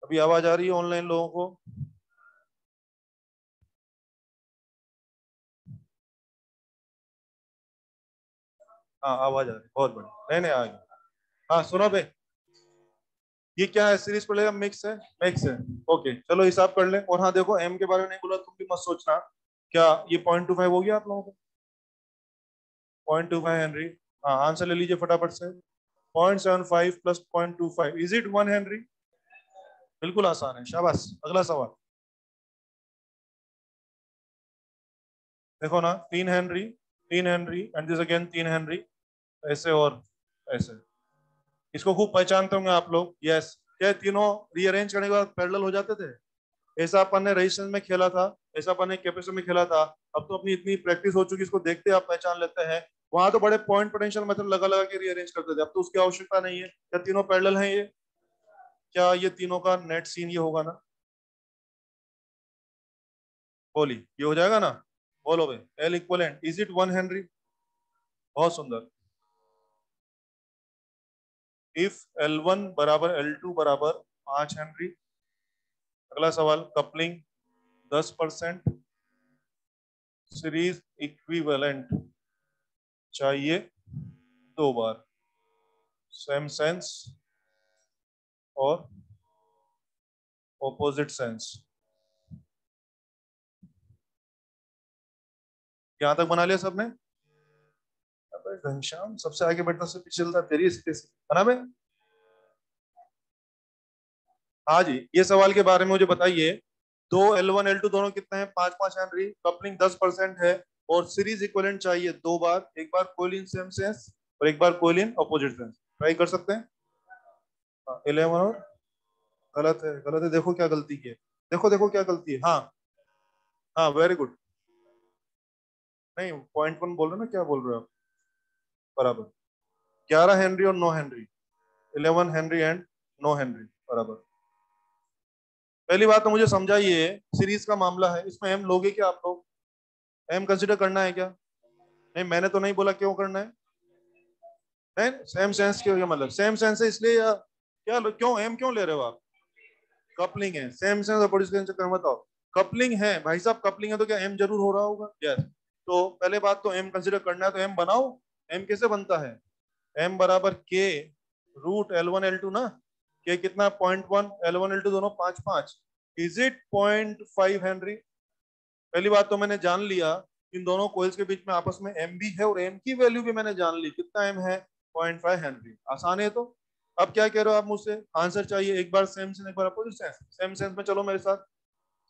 अभी आवाज आ रही है ऑनलाइन लोगों को? हाँ आवाज आ रही है, बहुत बढ़िया, नहीं नहीं आ गई। हाँ सुनो भाई, ये क्या है, सीरीज पड़ेगा, मिक्स है, मिक्स है। ओके चलो हिसाब कर ले। और हाँ देखो, एम के बारे में नहीं बोला, तुम भी मत सोचना। क्या ये 0.25 हो गया आप लोगों को? 0.25 हेनरी। हाँ आंसर ले लीजिए फटाफट से। 0.75 प्लस 0.25, इज इट 1 हेनरी? बिल्कुल आसान है, शाबाश। अगला सवाल देखो ना, 3 Henry, 3 Henry and this again 3 Henry, ऐसे और ऐसे। इसको खूब पहचानते होंगे आप लोग, यस। क्या ये तीनों रीअरेंज करने के बाद पैरेलल हो जाते थे? ऐसा अपन ने रेजिस्टेंस में खेला था, ऐसा अपन ने कैपेसिटर में खेला था। अब तो अपनी इतनी प्रैक्टिस हो चुकी है, इसको देखते आप पहचान लेते हैं। वहां तो बड़े पॉइंट पोटेंशियल मेथड लगा लगा के रीअरेंज करते थे, अब तो उसकी आवश्यकता नहीं है। क्या तीनों पैरेलल हैं ये? क्या ये तीनों का नेट सीन ये होगा ना? बोली ये हो जाएगा ना? बोलो भाई, L equivalent is it 1 Henry? बहुत सुंदर। इफ L1 बराबर L2 बराबर 5 हेनरी। अगला सवाल, कपलिंग 10%, सीरीज इक्विवेलेंट चाहिए 2 बार, सेम सेंस और ऑपोजिट सेंस। यहां तक बना लिया सबने? अबे घनश्याम, सबसे आगे बैठना से पीछे चलता, तेरी स्थिति से बना में। हाँ जी, ये सवाल के बारे में मुझे बताइए। दो L1 L2 दोनों कितने हैं? 5 5 हेनरी, कपलिंग 10% है, और सीरीज इक्विवेलेंट चाहिए 2 बार, एक बार कोइल इन सेम सेंस और एक बार coil in opposite sense. Try कर सकते हैं। 11 और गलत है, गलत है, देखो क्या गलती की है। देखो देखो क्या गलती है। हाँ हाँ वेरी गुड। नहीं, 0.1 बोल रहे हो ना, क्या बोल रहे हो आप? बराबर। 11 हेनरी और 9 हेनरी, 11 हेनरी एंड 9 हेनरी बराबर। पहली बात तो मुझे समझाइए, सीरीज का मामला है, इसमें एम लोगे क्या आप लोग? एम कंसिडर करना है क्या? नहीं मैंने तो नहीं बोला क्यों करना है। नहीं सेम सेंस क्यों, क्या मतलब सेम सेंस है इसलिए, या क्या क्यों एम क्यों ले रहे हो आप? कपलिंग है, सेम सेंस और प्रोड्यूस के चक्कर में बताओ। कपलिंग है भाई साहब, कपलिंग है तो क्या एम जरूर हो रहा होगा? यस। तो पहले बात तो एम कंसिडर करना है तो एम बनाओ। एम कैसे बनता है? एम बराबर के रूट L1 L2 ना। के कितना? 0.1, L1 L2 दोनों 5 5। Is it 0.5 Henry? पहली बात तो मैंने जान लिया, इन दोनों कोइल्स के बीच में आपस में एम भी है, और एम की वैल्यू भी मैंने जान ली, कितना एम है? 0.5 हेनरी। आसान है तो। अब क्या कह रहे हो आप मुझसे? आंसर चाहिए, एक बार सेम सेंस एक बार अपोजिट सेंस। सेम सेंस में चलो मेरे साथ,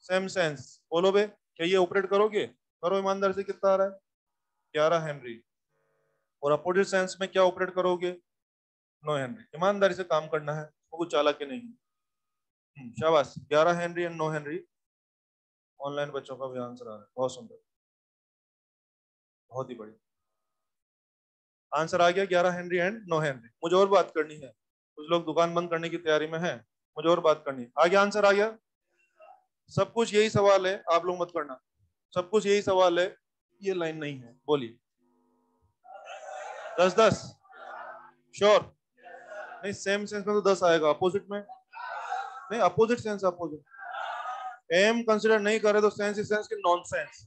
सेम सेंस बोलो बे, क्या ये ऑपरेट करोगे? करो ईमानदार से, कितना आ रहा है? 11 हेनरी। और अपोजिट सेंस में क्या ऑपरेट करोगे? 9 हेनरी। ईमानदारी से काम करना है, वो कुछ चालाकी नहीं। शाबाश, 11 हेनरी एंड 9 हेनरी। ऑनलाइन बच्चों का भी आंसर आ रहा है, बहुत सुंदर, बहुत ही बढ़िया। आंसर आ गया 11 हेनरी एंड 9 हेनरी। मुझे और बात करनी है, कुछ लोग दुकान बंद करने की तैयारी में है, मुझे और बात करनी है। आ गया, आंसर आ गया। सब कुछ यही सवाल है, आप लोग मत करना। सब कुछ यही सवाल है, ये लाइन नहीं है। बोलिए। 10 10 श्योर? नहीं सेम सेंस में तो 10 आएगा, अपोजिट में नहीं, opposite sense, opposite. M consider नहीं करे तो सेंस इज सेंस की nonsense,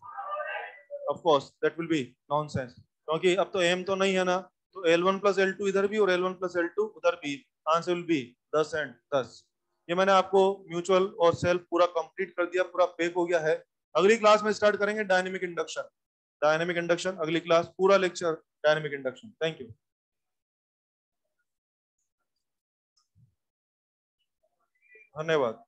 of course that will be nonsense, क्योंकि अब तो एम तो नहीं है ना। तो L1 प्लस L2 इधर भी और L1 प्लस L2 उधर भी। Answer will be 10 and 10। ये मैंने आपको म्यूचुअल और सेल्फ पूरा कंप्लीट कर दिया, पूरा पैक हो गया है। अगली क्लास में स्टार्ट करेंगे डायनेमिक इंडक्शन। डायनेमिक इंडक्शन अगली क्लास, पूरा lecture dynamic induction. Thank you, धन्यवाद।